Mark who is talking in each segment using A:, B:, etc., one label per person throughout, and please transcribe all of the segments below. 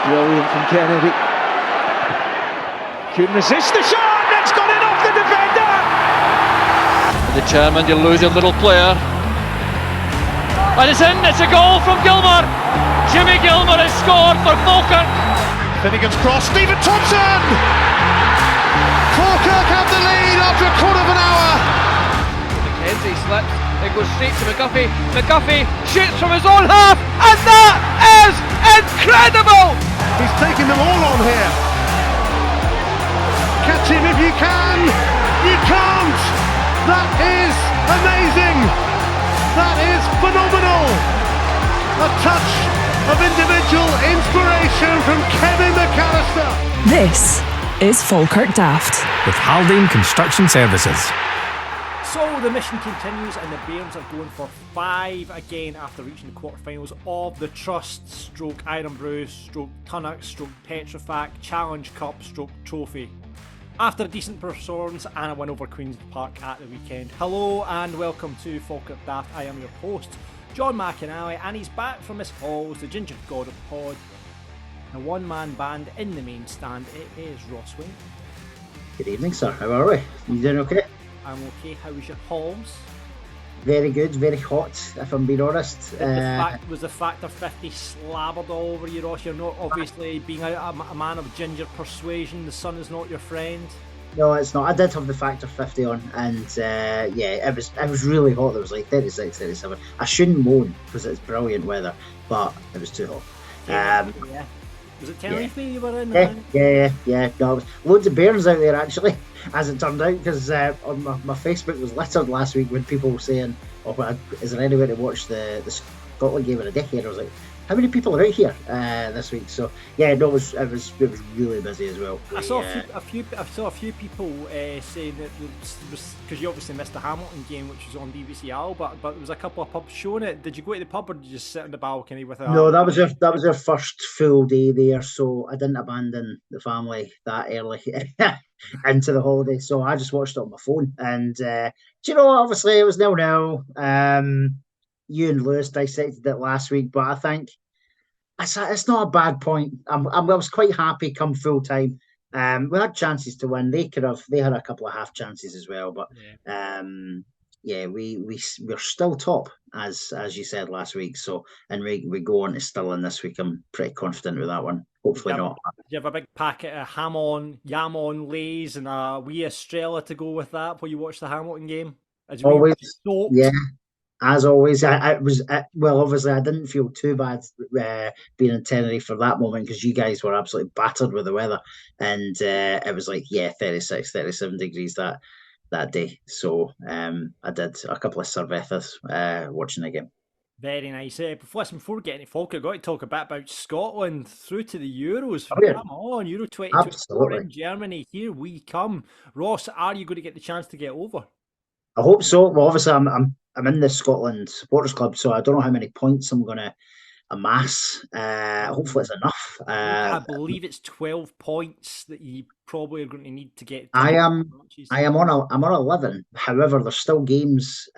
A: Brilliant from Kennedy. Couldn't resist the shot, and it's gone in off the defender!
B: Determined, you lose your little player. And it's in, it's a goal from Gilmour. Jimmy Gilmour has scored for Falkirk.
C: Finnegan's cross, Stephen Thompson! Falkirk have the lead after a quarter of an hour.
B: McKenzie slips, it goes straight to McGuffey. McGuffey shoots from his own half, and that is incredible!
C: He's taking them all on here. Catch him if you can. You can't. That is amazing. That is phenomenal. A touch of individual inspiration from Kevin McAllister.
D: This is Falkirk Daft
E: with Haldane Construction Services.
F: So the mission continues and the Bairns are going for 5 again after reaching the quarterfinals of the Trust / Irn Bru / Tunnocks / Petrofac Challenge Cup / Trophy. After a decent performance and a win over Queen's Park at the weekend. Hello and welcome to Falkirk Daft. I am your host, John McInally, and he's back from his halls, the ginger god of pod. A one-man band in the main stand, it is Ross Wayne.
G: Good evening, sir. How are we? You doing okay?
F: I'm okay. How was your halls?
G: Very good, very hot, if I'm being honest.
F: Was the Factor 50 slabbered all over you, Ross? You're not obviously being a man of ginger persuasion. The sun is not your friend.
G: No, it's not. I did have the Factor 50 on, and it was really hot. It was like 36, 37. I shouldn't moan because it's brilliant weather, but it was too hot.
F: Yeah. Was it Tenerife you were in?
G: Yeah. No, loads of Bairns out there actually, as it turned out, because on my Facebook was littered last week with people saying, "Oh, is there anywhere to watch the Scotland game in a decade?" I was like, how many people are out here this week? So yeah, no, it was really busy as well.
F: I saw a few people saying that because you obviously missed the Hamilton game, which was on BBC Al, but there was a couple of pubs showing it. Did you go to the pub or did you just sit on the balcony with a?
G: No, that was our first full day there, so I didn't abandon the family that early into the holiday. So I just watched it on my phone, and obviously it was 0-0. You and Lewis dissected it last week, but I think it's not a bad point. I was quite happy come full time. We had chances to win. They had a couple of half chances as well, but we're still top as you said last week. So and we go on to still in this week. I'm pretty confident with that one. Hopefully not.
F: Do you have a big packet of yam on lays and a wee Estrella to go with that while you watch the Hamilton game?
G: Always, yeah. As always, obviously I didn't feel too bad being in Tenerife for that moment because you guys were absolutely battered with the weather, and it was like 36, 37 degrees that day. So I did a couple of cervezas watching the game.
F: Very nice. Before we get into Falkirk, I've got to talk a bit about Scotland through to the Euros. Come on, Euro 2024 in Germany. Here we come. Ross, are you going to get the chance to get over?
G: I hope so. Well, obviously I'm in the Scotland Supporters Club, so I don't know how many points I'm going to amass. Hopefully it's enough.
F: I believe it's 12 points that you probably are going to need to get.
G: I'm on 11. However, there's still games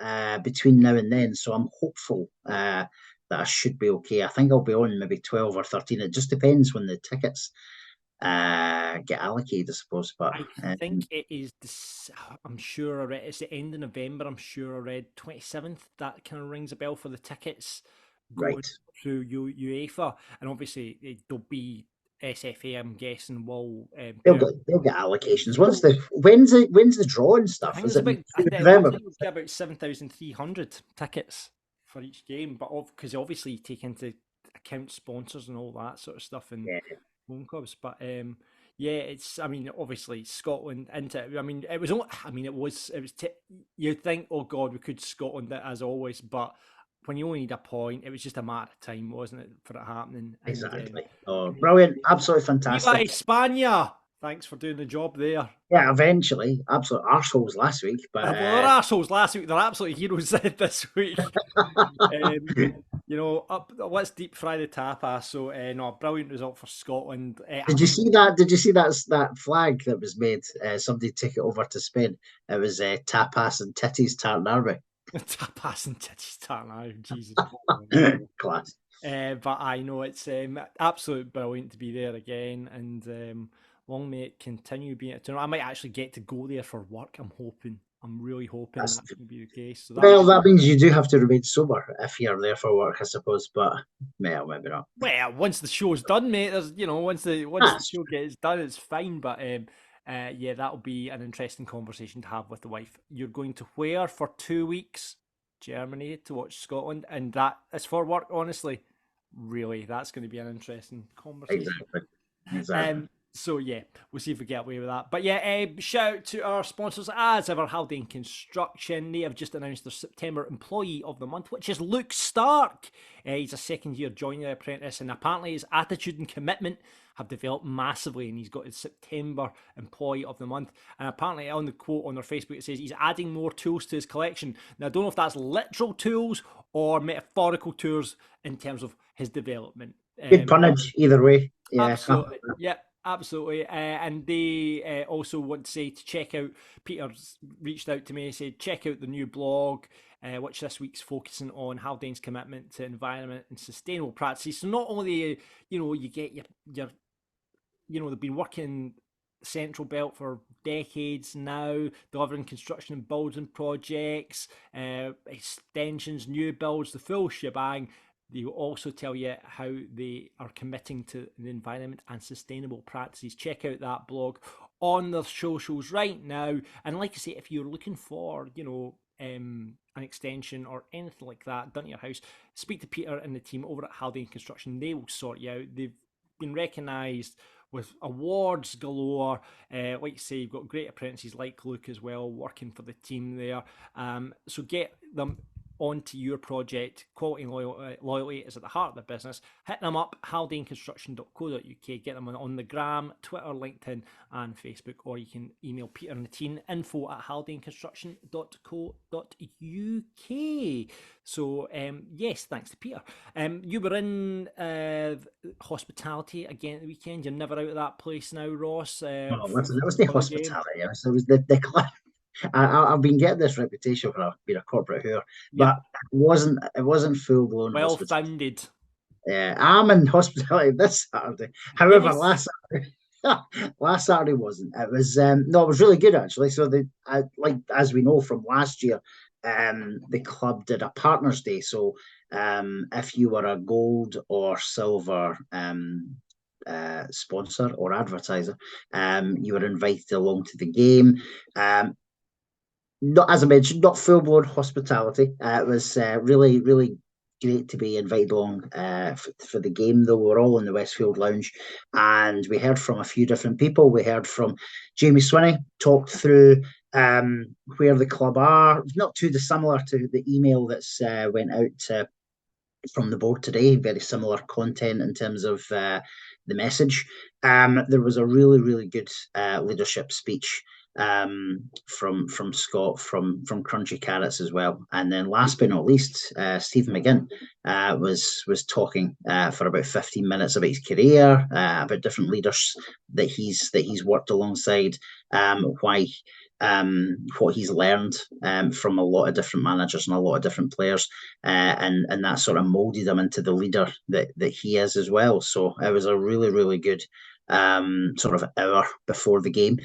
G: between now and then, so I'm hopeful that I should be okay. I think I'll be on maybe 12 or 13. It just depends when the tickets get allocated, I suppose. But
F: I think it is I'm sure I read it's the end of November. I'm sure I read 27th. That kind of rings a bell for the tickets going through UEFA, and obviously there'll be SFA. I'm guessing will
G: they'll get allocations once when's the draw and stuff. Is it November?
F: It's about 7,300 tickets for each game, but because obviously you take into account sponsors and all that sort of stuff and home clubs, but it's. I mean, obviously Scotland into it. I mean, it was. You'd think, oh God, we could Scotland it as always, but when you only need a point, it was just a matter of time, wasn't it, for it happening?
G: Exactly. Brilliant! Absolutely fantastic.
F: Viva España! Thanks for doing the job there.
G: Yeah, eventually. Absolute arseholes last week. But
F: they're arseholes last week. They're absolute heroes this week. Let's deep fry the tapas. So, brilliant result for Scotland.
G: Did you see that? Did you see that flag that was made? Somebody took it over to Spain. It was tapas and titties tartan army.
F: Tapas and titties tartan army. Jesus.
G: Class.
F: But I know it's absolute brilliant to be there again, and long may it continue being a tournament. I might actually get to go there for work. I'm really hoping
G: That's-
F: that's going to be the case. So
G: Well, that means you do have to remain sober if you're there for work, I suppose. But well, maybe not.
F: well, once the show's done, mate, there's once the show gets done, it's fine. But yeah, that'll be an interesting conversation to have with the wife. You're going to where for 2 weeks? Germany to watch Scotland, and that is for work. Honestly, really, that's going to be an interesting conversation.
G: Exactly.
F: So yeah, we'll see if we get away with that. But yeah, shout out to our sponsors as ever, Haldane Construction. They have just announced their September Employee of the Month, which is Luke Stark. He's a second year joining apprentice, and apparently his attitude and commitment have developed massively, and he's got his September Employee of the Month. And apparently on the quote on their Facebook, it says he's adding more tools to his collection. Now, I don't know if that's literal tools or metaphorical tools in terms of his development.
G: Good punnage either way. Yeah.
F: Absolutely. Yeah. Absolutely, and they also want to say to check out. Peter's reached out to me and said check out the new blog, which this week's focusing on Haldane's commitment to environment and sustainable practices. So not only you get your they've been working Central Belt for decades now, delivering construction and building projects, extensions, new builds, the full shebang. They will also tell you how they are committing to the environment and sustainable practices. Check out that blog on their socials right now. And like I say, if you're looking for, an extension or anything like that done to your house, speak to Peter and the team over at Haldane Construction. They will sort you out. They've been recognised with awards galore. Like you say, you've got great apprentices like Luke as well working for the team there. So get them onto your project. Quality and loyalty is at the heart of the business. Hit them up, haldaneconstruction.co.uk. Get them on the gram, Twitter, LinkedIn and Facebook, or you can email Peter and the team, info@haldaneconstruction.co.uk. So yes, thanks to Peter. You were in hospitality again at the weekend. You're never out of that place now, Ross.
G: Listen, it was the hospitality. It was the club. I've been getting this reputation for being a corporate whore, but it wasn't full blown.
F: Well founded.
G: I'm in hospitality this Saturday. However, last Saturday wasn't. It was it was really good actually. So like as we know from last year, the club did a partners day. So if you were a gold or silver sponsor or advertiser, you were invited along to the game. Not, as I mentioned, not full blown hospitality. It was really, really great to be invited along for the game, though. We were all in the Westfield Lounge and we heard from a few different people. We heard from Jamie Swinney, talked through where the club are, not too dissimilar to the email that's went out from the board today. Very similar content in terms of the message. There was a really, really good leadership speech from Scott, from Crunchy Carrots as well. And then last but not least, Steve McGinn was talking for about 15 minutes about his career, about different leaders that he's worked alongside, what he's learned from a lot of different managers and a lot of different players, and that sort of molded him into the leader that he is as well. So it was a really, really good sort of hour before the game.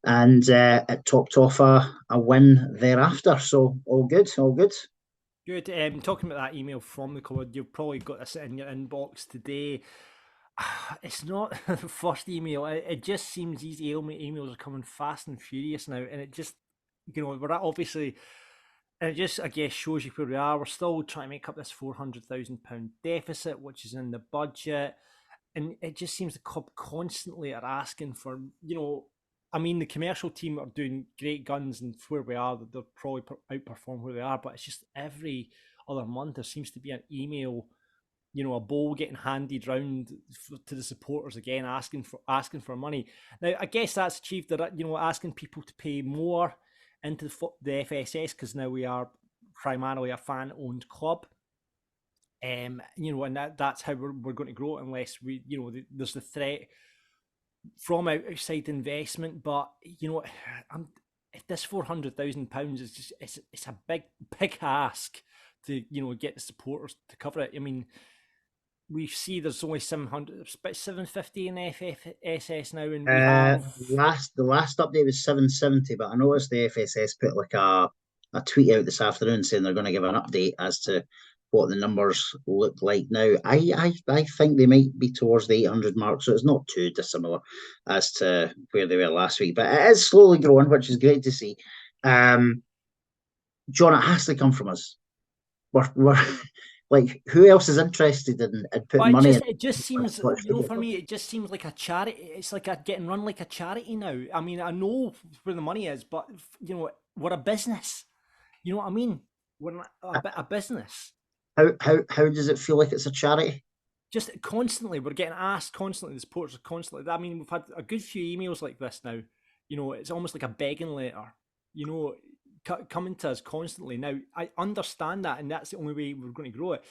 G: And it topped off a win thereafter. So all good, all good.
F: Good. Talking about that email from the club, you've probably got this in your inbox today. It's not the first email. It just seems these emails are coming fast and furious now. And it just, we're at obviously, and it just, I guess, shows you where we are. We're still trying to make up this £400,000 deficit, which is in the budget. And it just seems the club constantly are asking for, I mean, the commercial team are doing great guns, and where we are, they'll probably outperform where they are. But it's just every other month there seems to be an email, a bowl getting handed round to the supporters again, asking for money. Now, I guess that's achieved that, asking people to pay more into the FSS, because now we are primarily a fan-owned club. And that's how we're going to grow, unless we, there's the threat from outside investment. But if this £400,000 is just it's a big ask to get the supporters to cover it. I mean, we see there's only 700, about 750 in FSS now, and we have
G: the last update was 770, but I noticed the FSS put like a tweet out this afternoon saying they're going to give an update as to what the numbers look like now. I think they might be towards the 800 mark, so it's not too dissimilar as to where they were last week, but it is slowly growing, which is great to see. John, it has to come from us. We're like, who else is interested in putting money in?
F: It just seems, for me, it just seems like a charity. It's like getting run like a charity now. I mean, I know where the money is, but we're a business. You know what I mean? We're a business.
G: How does it feel like it's a charity?
F: Just constantly, we're getting asked constantly. The supporters are constantly. I mean, we've had a good few emails like this now. It's almost like a begging letter. Coming to us constantly. Now, I understand that, and that's the only way we're going to grow it.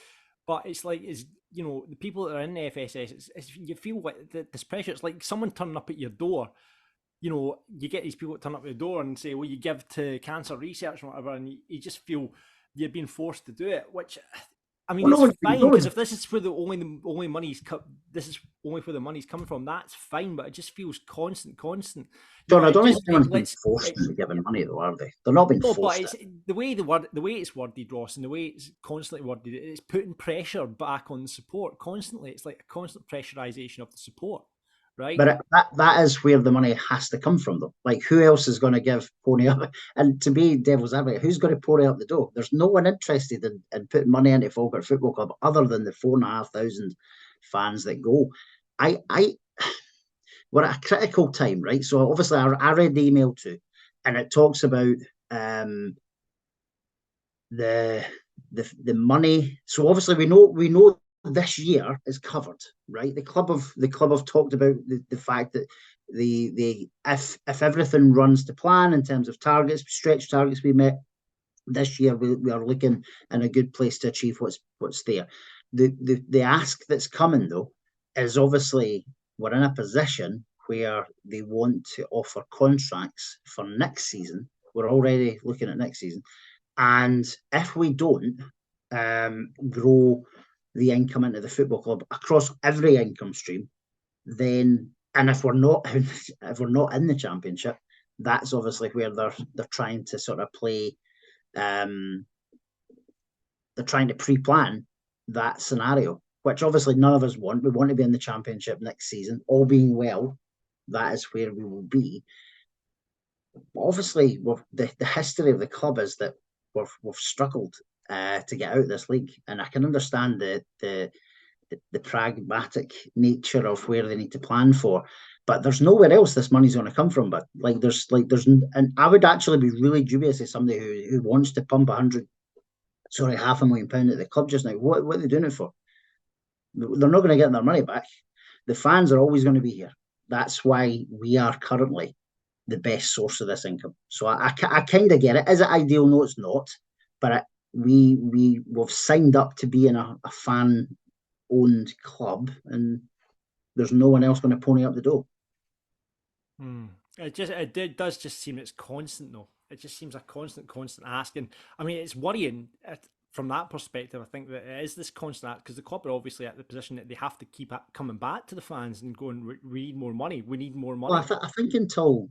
F: But it's like, the people that are in the FSS, you feel like this pressure. It's like someone turning up at your door. You get these people that turn up at the door and say, well, you give to cancer research and whatever, and you just feel you're being forced to do it, which, I mean, it's fine, because if this is where the only money's this is only where the money's coming from, that's fine, but it just feels constant.
G: John, I don't think anyone's been forced into giving money, though, are they? They're not being forced.
F: But it's the way it's worded, Ross, and the way it's constantly worded, it's putting pressure back on the support constantly. It's like a constant pressurization of the support, right?
G: But that is where the money has to come from, though. Like, who else is going to pony up? And to be devil's advocate, who's going to pony up the dough? There's no one interested in putting money into Falkirk Football Club other than the 4,500 fans that go. We're at a critical time, right? So obviously, I read the email too, and it talks about the money. So obviously, we know this year is covered, right? The club have talked about the fact that if everything runs to plan in terms of stretch targets we met this year, we are looking in a good place to achieve what's there. The ask that's coming, though, is obviously we're in a position where they want to offer contracts for next season. We're already looking at next season, and if we don't grow the income into the football club across every income stream, then, and if we're not in the championship, that's obviously where they're trying to sort of play. They're trying to pre-plan that scenario, which obviously none of us want. We want to be in the championship next season. All being well, that is where we will be. Obviously, the history of the club is that we've struggled to get out of this league, and I can understand the pragmatic nature of where they need to plan for, but there's nowhere else this money's going to come from. But there's, and I would actually be really dubious as somebody who wants to pump £500,000 at the club just now. What are they doing it for? They're not going to get their money back. The fans are always going to be here. That's why we are currently the best source of this income. So I kind of get it. Is it ideal? No, it's not. But we've signed up to be in a fan-owned club, and there's no one else going to pony up the dough.
F: It does just seem it's constant, though. It just seems a constant asking. I mean, it's worrying from that perspective. I think that it is this constant, because the club are obviously at the position that they have to keep coming back to the fans and going, we need more money. We need more money.
G: Well, I think until,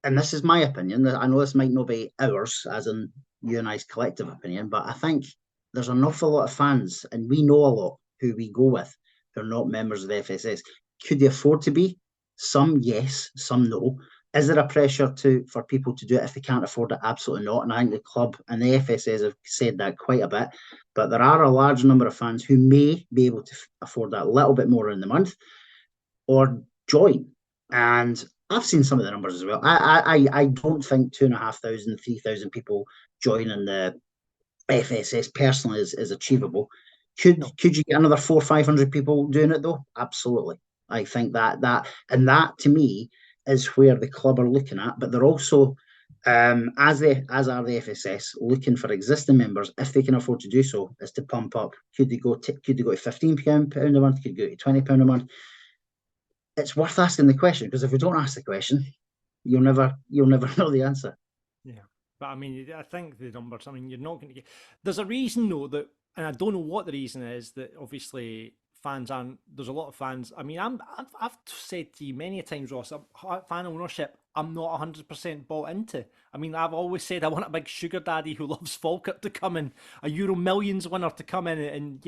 G: and this is my opinion, I know this might not be ours, as in you and I's collective opinion, but I think there's an awful lot of fans, and we know a lot who we go with, who are not members of the FSS. Could they afford to be? Some yes, some no. Is there a pressure for people to do it if they can't afford it? Absolutely not. And I think the club and the FSS have said that quite a bit. But there are a large number of fans who may be able to afford that a little bit more in the month or join. And I've seen some of the numbers as well. I don't think 2,500, 3,000 people joining the FSS personally is achievable. Could you get another 400 or 500 people doing it, though? Absolutely. I think that to me is where the club are looking at, but they're also, as are the FSS, looking for existing members, if they can afford to do so, is to pump up. Could they go to £15 a month? Could they go to £20 a month? It's worth asking the question, because if we don't ask the question, you'll never know the answer.
F: Yeah, but I mean, I think the numbers. I mean, you're not going to get. There's a reason though that, and I don't know what the reason is, that obviously fans aren't. There's a lot of fans. I mean, I've said to you many times, Ross, fan ownership, I'm not 100% bought into. I mean, I've always said I want a big sugar daddy who loves Falkirk to come in, a Euro Millions winner to come in and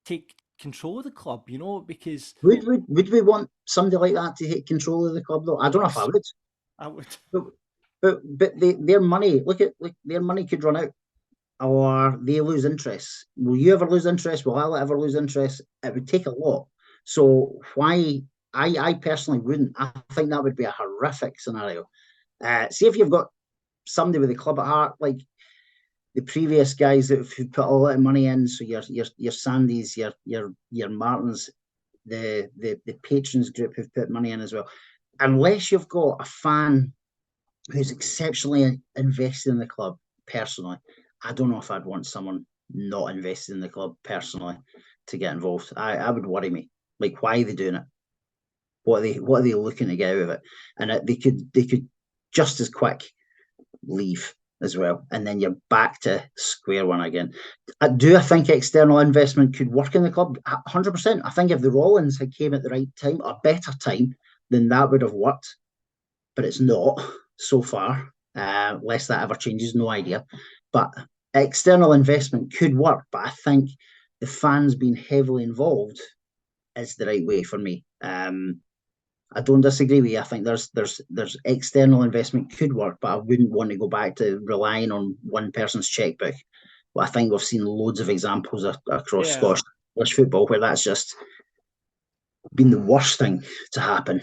F: take control of the club, because
G: Would we want somebody like that to take control of the club though? I don't know if I would.
F: I would.
G: But their money, look, their money could run out, or they lose interest. Will you ever lose interest? Will I ever lose interest? It would take a lot. So why? I personally wouldn't. I think that would be a horrific scenario. See if you've got somebody with a club at heart, like the previous guys that have put a lot of money in. So your Sandys, your Martins, the patrons group who've put money in as well. Unless you've got a fan who's exceptionally invested in the club personally, I don't know if I'd want someone not invested in the club personally to get involved. I would worry me. Like, why are they doing it? What are they looking to get out of it? And they could just as quick leave as well, and then you're back to square one again. Do I think external investment could work in the club? 100%. I think if the Rollins had came at the right time, a better time, then that would have worked. But it's not so far. Lest that ever changes, no idea. But external investment could work. But I think the fans being heavily involved is the right way for me. I don't disagree with you. I think there's external investment could work, but I wouldn't want to go back to relying on one person's checkbook. Well, I think we've seen loads of examples across Scottish football where that's just been the worst thing to happen.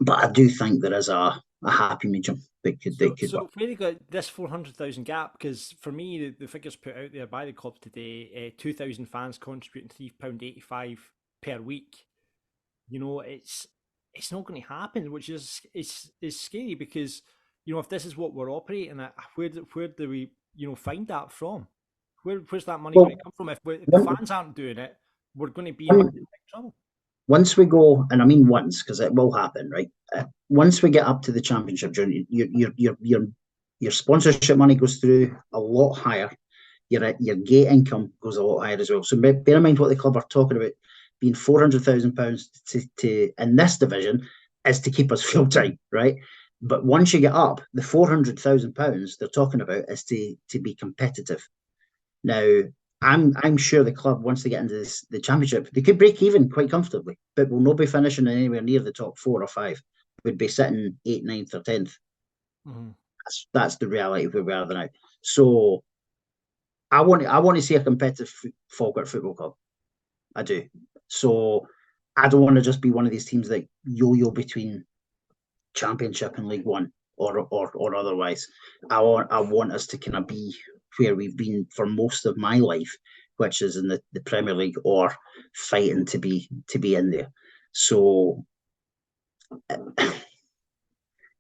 G: But I do think there is a happy medium that could
F: So
G: work.
F: really got this 400,000 gap, because for me the figures put out there by the club today, 2,000 fans contributing £3.85 per week. It's not going to happen, which is scary, because if this is what we're operating at, where do we find that from? Where's that money going to come from? If the fans aren't doing it, we're going to be in big trouble.
G: Once we go, and I mean once, because it will happen, right? Once we get up to the championship journey, your sponsorship money goes through a lot higher. Your gate income goes a lot higher as well. So bear in mind what the club are talking about. Being £400,000 to in this division is to keep us full time, right? But once you get up, the £400,000 they're talking about is to be competitive. Now, I'm sure the club, once they get into the championship, they could break even quite comfortably, but will not be finishing anywhere near the top 4 or 5. We'd be sitting 8th, 9th, or 10th. Mm-hmm. That's the reality where we are now. So I want to see a competitive Falkirk Football Club. I do. So I don't want to just be one of these teams that yo-yo between Championship and League One or otherwise. I want us to kind of be where we've been for most of my life, which is in the Premier League or fighting to be in there. So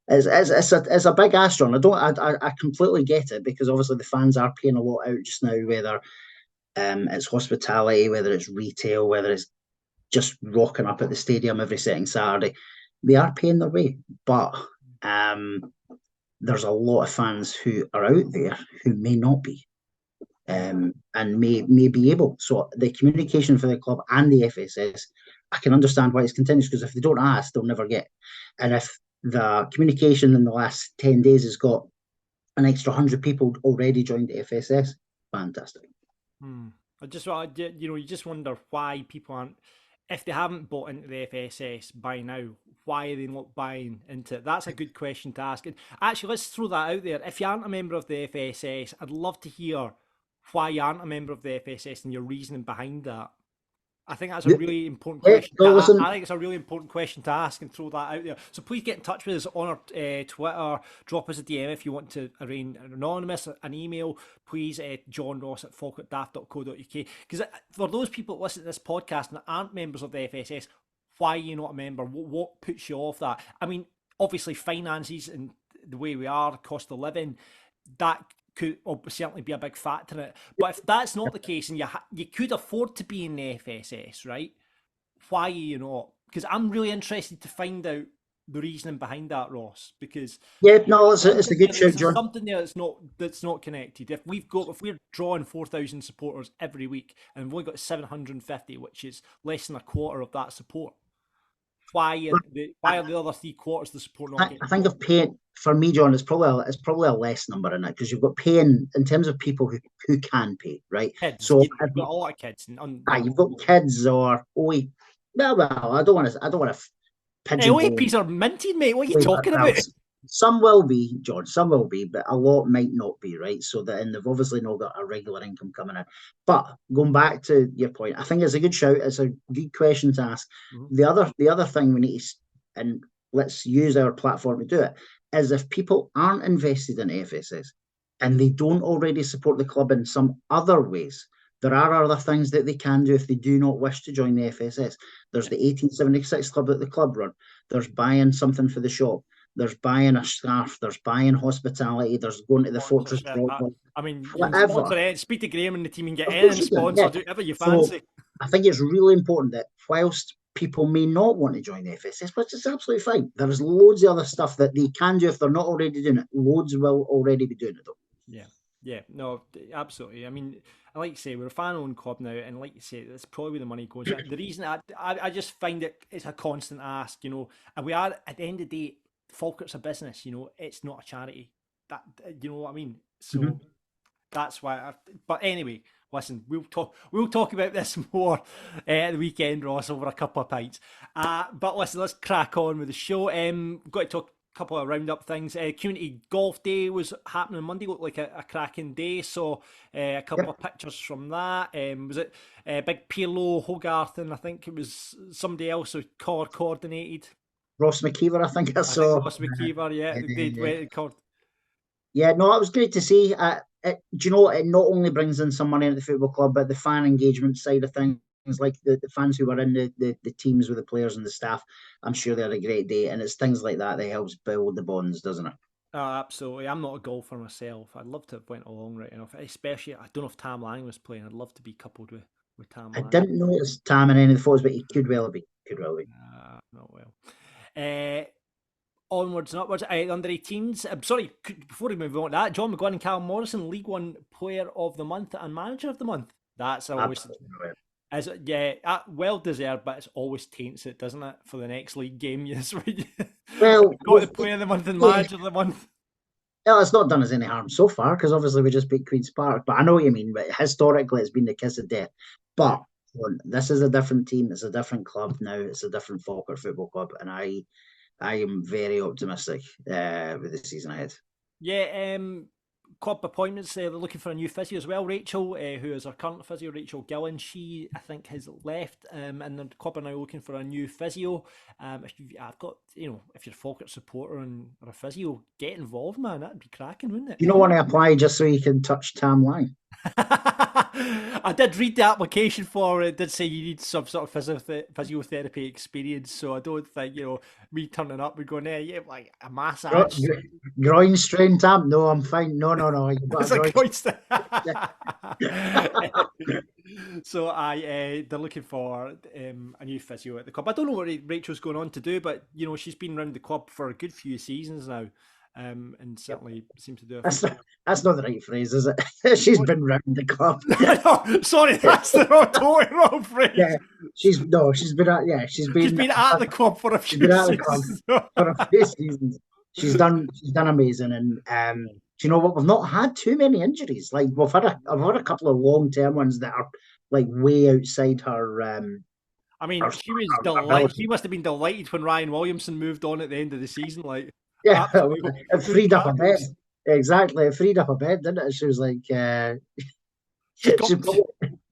G: it's a big ask, John. I completely get it, because obviously the fans are paying a lot out just now, whether it's hospitality, whether it's retail, whether it's just rocking up at the stadium every second Saturday. They are paying their way, but there's a lot of fans who are out there who may not be, and may be able. So the communication for the club and the FSS, I can understand why it's continuous, because if they don't ask, they'll never get. And if the communication in the last 10 days has got an extra 100 people already joined the FSS, fantastic.
F: I just, you just wonder why people aren't, if they haven't bought into the FSS by now, why are they not buying into it? That's a good question to ask. And actually, let's throw that out there. If you aren't a member of the FSS, I'd love to hear why you aren't a member of the FSS and your reasoning behind that. I think that's a really important question. I think it's a really important question to ask and throw that out there. So please get in touch with us on our Twitter. Drop us a DM if you want to arrange an anonymous, an email. Please, johnross@falkirkdaft.co.uk. Because for those people that listen to this podcast and aren't members of the FSS, why are you not a member? What puts you off that? I mean, obviously finances and the way we are, cost of living, that could certainly be a big factor in it. But if that's not the case and you could afford to be in the FSS, right? Why are you not? Because I'm really interested to find out the reasoning behind that, Ross, because
G: Yeah, no, it's a good shout,
F: there's
G: John.
F: something there that's not connected. If we're drawing 4,000 supporters every week and we've only got 750, which is less than a quarter of that support, why are the other 3/4 of the support not getting?
G: I think of paying for me, John. It's probably a less number in it because you've got paying in terms of people who can pay, right?
F: Kids.
G: So
F: You've got a lot of kids.
G: you've got kids or well, I don't want to pigeonhole.
F: OAPs are minted, mate. What are you talking about?
G: Some will be, John, some will be, but a lot might not be, right? So and they've obviously not got a regular income coming in. But going back to your point, I think it's a good shout. It's a good question to ask. Mm-hmm. The other thing we need to, and let's use our platform to do it, is if people aren't invested in FSS and they don't already support the club in some other ways, there are other things that they can do if they do not wish to join the FSS. There's the 1876 club that the club run. There's buying something for the shop. There's buying a scarf. There's buying hospitality. There's going to the Fortress Brockville.
F: I mean,
G: whatever.
F: Speak to Graham and the team and get anything sponsored, whatever you fancy.
G: So I think it's really important that whilst people may not want to join the FSS, which is absolutely fine, there's loads of other stuff that they can do if they're not already doing it. Loads will already be doing it, though.
F: Yeah, no, absolutely. I mean, like you say, we're a fan-owned club now, and like you say, that's probably where the money goes. The reason I just find it's a constant ask, and we are, at the end of the day, Falkirk's a business, it's not a charity. That, you know what I mean? So that's why. But anyway, listen, we'll talk about this more at the weekend, Ross, over a couple of pints. But listen, let's crack on with the show. We've got to talk a couple of roundup things. Community Golf Day was happening on Monday. Looked like a cracking day. So a couple of pictures from that. Was it Big Pirlo, Hogarth, and I think it was somebody else who coordinated.
G: Ross McKeever, I think I saw.
F: Ross McKeever, yeah. They went and called.
G: Yeah, no, it was great to see. Do you know what? It not only brings in some money into the football club, but the fan engagement side of things, like the fans who were in the teams with the players and the staff, I'm sure they had a great day. And it's things like that helps build the bonds, doesn't it?
F: Oh, absolutely. I'm not a golfer myself. I'd love to have went along right enough. Especially, I don't know if Tam Lang was playing. I'd love to be coupled with Tam Lang.
G: I didn't notice Tam in any of the photos, but he could well be.
F: Not well. Onwards and upwards. Under 18s. Sorry, before we move on to that, John McGuinn and Callum Morrison, League One Player of the Month and Manager of the Month. That's always well deserved, but it's always taints it, doesn't it, for the next league game? Yes, well, got the Player of the Month and Manager of the Month.
G: Well, it's not done us any harm so far because obviously we just beat Queen's Park. But I know what you mean. But historically, it's been the kiss of death. But this is a different team. It's a different club now. It's a different Falkirk Football Club, and I am very optimistic with the season ahead. Yeah,
F: club appointments. They're looking for a new physio as well. Rachel, who is our current physio, Rachel Gillen, she I think has left, and the club are now looking for a new physio. If you're a Falkirk supporter and or a physio, get involved, man. That'd be cracking, wouldn't it?
G: You don't want to apply just so you can touch Tam Lang.
F: I did read the application for it. It did say you need some sort of physiotherapy experience, so I don't think me turning up and going, yeah, like a massage.
G: Groin strain, Tam? No, I'm fine. No.
F: It's a groin strain. So they're looking for a new physio at the club. I don't know what Rachel's going on to do, but she's been around the club for a good few seasons now. And certainly seems to do it.
G: That's not the right phrase, is it? She's been round the club.
F: No, sorry, that's the totally wrong phrase.
G: Yeah, she's been
F: at the club for a few seasons.
G: For a few seasons. She's done amazing, and do you know what? We've not had too many injuries. Like I've had a couple of long-term ones that are like way outside her.
F: I mean, she was delighted. She must have been delighted when Ryan Williamson moved on at the end of the season. Like.
G: Yeah, it freed up a bed. Exactly, it freed up a bed, didn't it? She was like,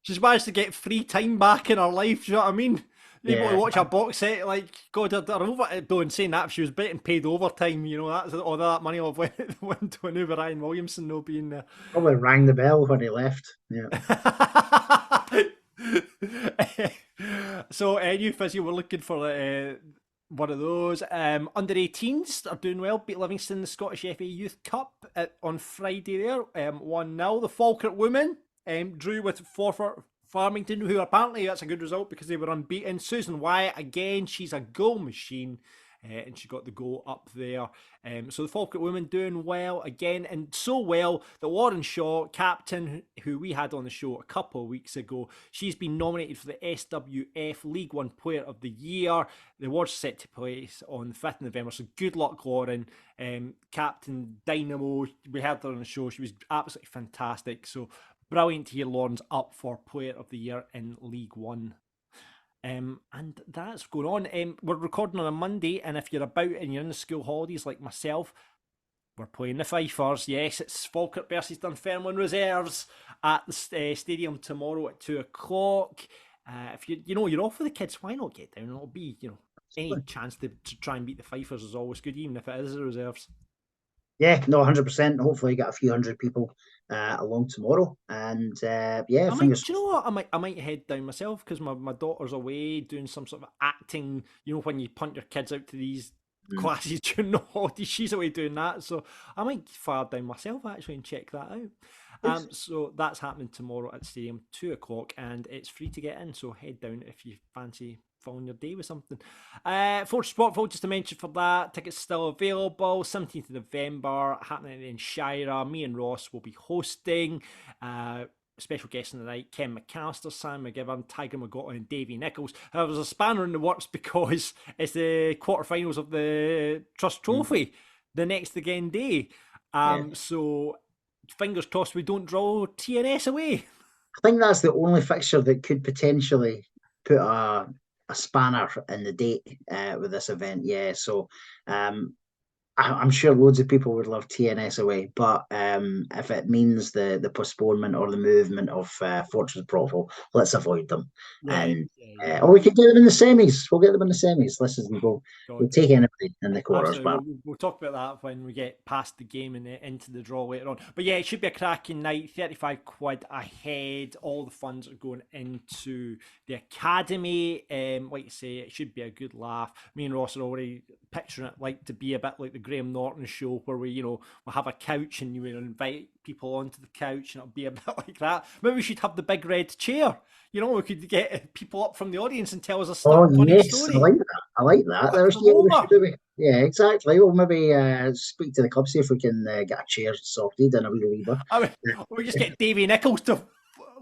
F: she's managed to get free time back in her life. Do you know what I mean? You want to watch a box set, like God, they're over. Though in saying that, if she was getting paid overtime, that's all that money of went to a new Ryan Williamson, no being there.
G: Probably rang the bell when he left. Yeah.
F: So, new physio, we're looking for one of those. Under 18s are doing well. Beat Livingston in the Scottish FA Youth Cup on Friday there. 1-0. The Falkirk women drew with Forfar Farmington, who apparently that's a good result because they were unbeaten. Susan Wyatt, again, she's a goal machine. and she got the goal up there. So the Falkirk women doing well again, and so well that Lauren Shaw, captain, who we had on the show a couple of weeks ago, she's been nominated for the SWF League One Player of the Year. The awards are set to place on the 5th of November, so good luck, Lauren. Captain Dynamo, we had her on the show, she was absolutely fantastic, so brilliant to hear Lauren's up for Player of the Year in League One. And that's going on. We're recording on a Monday, and if you're about and you're in the school holidays like myself, we're playing the Fifers. Yes, it's Falkirk versus Dunfermline reserves at the stadium tomorrow at 2:00. If you're off with the kids, why not get down? It'll be, any chance to try and beat the Fifers is always good, even if it is the reserves.
G: Yeah, no, 100%. Hopefully, get a few hundred people along tomorrow, and fingers.
F: Do you know what? I might head down myself because my daughter's away doing some sort of acting. When you punt your kids out to these classes during the holidays, she's away doing that. So I might fire down myself actually and check that out. So that's happening tomorrow at the stadium, 2:00, and it's free to get in. So head down if you fancy following your day with something. Fortress Brockville, just to mention for that, tickets still available. 17th of November, happening in Inchyra. Me and Ross will be hosting. Special guests on the night: Ken McAllister, Sam McGivern, Tiger McGowan, and Davy Nichols. However, there's a spanner in the works because it's the quarterfinals of the Trust Trophy the next again day. So fingers crossed we don't draw TNS away.
G: I think that's the only fixture that could potentially put a spanner in the date with this event. Yeah, so I'm sure loads of people would love TNS away, but if it means the postponement or the movement of Fortress Brockville, let's avoid them. Or we could get them in the semis. We'll get them in the semis. We'll take anybody in the quarters. But
F: we'll talk about that when we get past the game and into the draw later on. But yeah, it should be a cracking night. 35 quid ahead. All the funds are going into the academy. Like you say, it should be a good laugh. Me and Ross are already picturing it like to be a bit like the Graham Norton show, where we'll have a couch and you will invite people onto the couch, and it'll be a bit like that. Maybe we should have the big red chair. We could get people up from the audience and tell us a funny story.
G: I like that. Yeah, exactly. We'll maybe speak to the club, see if we can get a chair sorted and a wee lever.
F: We just get Davy Nichols to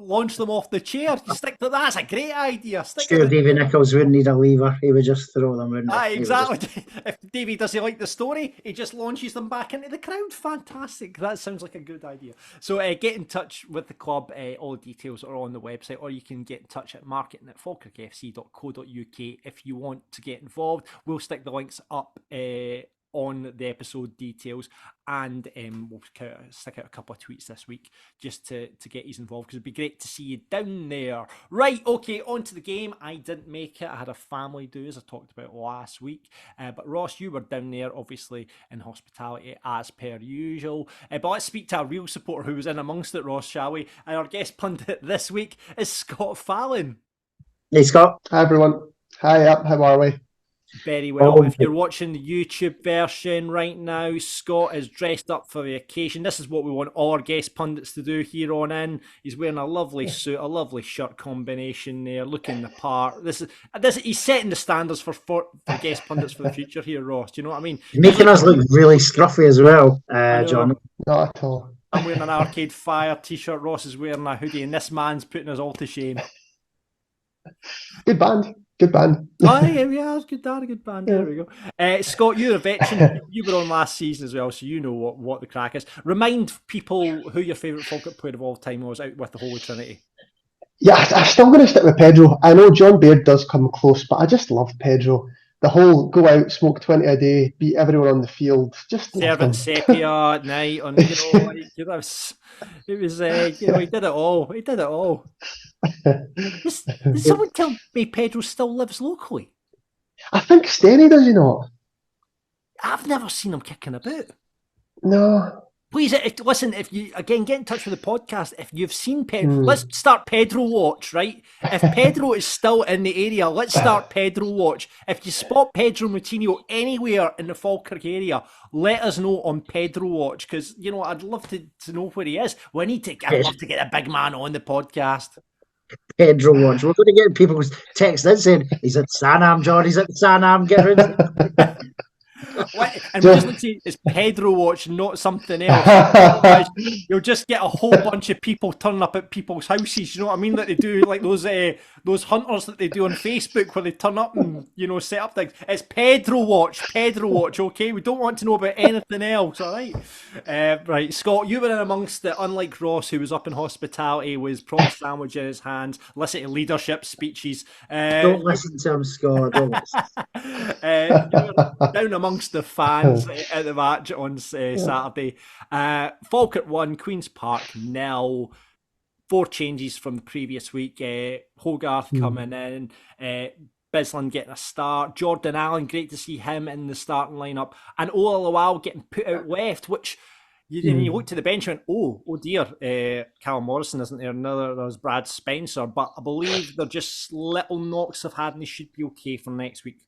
F: launch them off the chair. You stick to that. That's a great idea.
G: Davy Nichols wouldn't need a lever. He would just throw them in.
F: Exactly. If Davy doesn't like the story, he just launches them back into the crowd. Fantastic. That sounds like a good idea. So get in touch with the club. All the details are on the website, or you can get in touch at marketing@falkirkfc.co.uk if you want to get involved. We'll stick the links up on the episode details, and we'll stick out a couple of tweets this week just to get you involved, because it'd be great to see you down there. Right, okay, on to the game. I didn't make it. I had a family do, as I talked about last week, but Ross, you were down there obviously in hospitality as per usual, but let's speak to a real supporter who was in amongst it, Ross, shall we? And our guest pundit this week is Scott Fallon.
G: Hey Scott.
H: Hi everyone. Hi, how are we?
F: Very well. If you're watching the YouTube version right now, Scott is dressed up for the occasion. This is what we want all our guest pundits to do here on in. He's wearing a lovely suit, a lovely shirt combination there, looking the part. He's setting the standards for guest pundits for the future here, Ross. Do you know what I mean?
G: Making us look really scruffy as well, John.
H: Not at all.
F: I'm wearing an Arcade Fire t-shirt. Ross is wearing a hoodie, and this man's putting us all to shame.
H: Good band. Good band.
F: Oh, yeah, it's good band. There we go. Scott, you're a veteran. You were on last season as well, so you know what the crack is. Remind people who your favourite Falkirk player of all time was out with the Holy Trinity.
H: Yeah, I'm still going to stick with Pedro. I know John Baird does come close, but I just love Pedro. The whole go out, smoke 20 a day, beat everyone on the field. Just
F: Servant Sepia at night. He did it all. He did it all. Did someone tell me Pedro still lives locally?
H: I think Stenny, does he not?
F: I've never seen him kicking about.
H: No.
F: Please, listen, if you, again, get in touch with the podcast. If you've seen Pedro, let's start Pedro Watch, right? If Pedro is still in the area, let's start Pedro Watch. If you spot Pedro Moutinho anywhere in the Falkirk area, let us know on Pedro Watch, because, I'd love to know where he is. I'd love to get a big man on the podcast.
G: Pedro watch. We're going to get people text in saying, he's at Sanam, John, he's at Sanam, get rid of him.
F: And we just like to say it's Pedro watch, not something else. Otherwise, you'll just get a whole bunch of people turning up at people's houses. You know what I mean? Like they do, like those hunters that they do on Facebook, where they turn up and set up things. It's Pedro watch. Okay, we don't want to know about anything else. All right, right, Scott, you were in amongst the, unlike Ross, who was up in hospitality, was prawn sandwich in his hands, listening to leadership speeches.
G: Don't listen to him, Scott. Don't listen.
F: You were down amongst the fans at the match on Saturday. Falkirk 1, Queen's Park 0. 4 changes from the previous week. Hogarth coming in, Bislin getting a start, Jordan Allen, great to see him in the starting lineup, and Ola Lawal getting put out left, which you look to the bench and went, oh dear, Callum Morrison isn't there. There's Brad Spencer, but I believe they're just little knocks they've had and they should be okay for next week,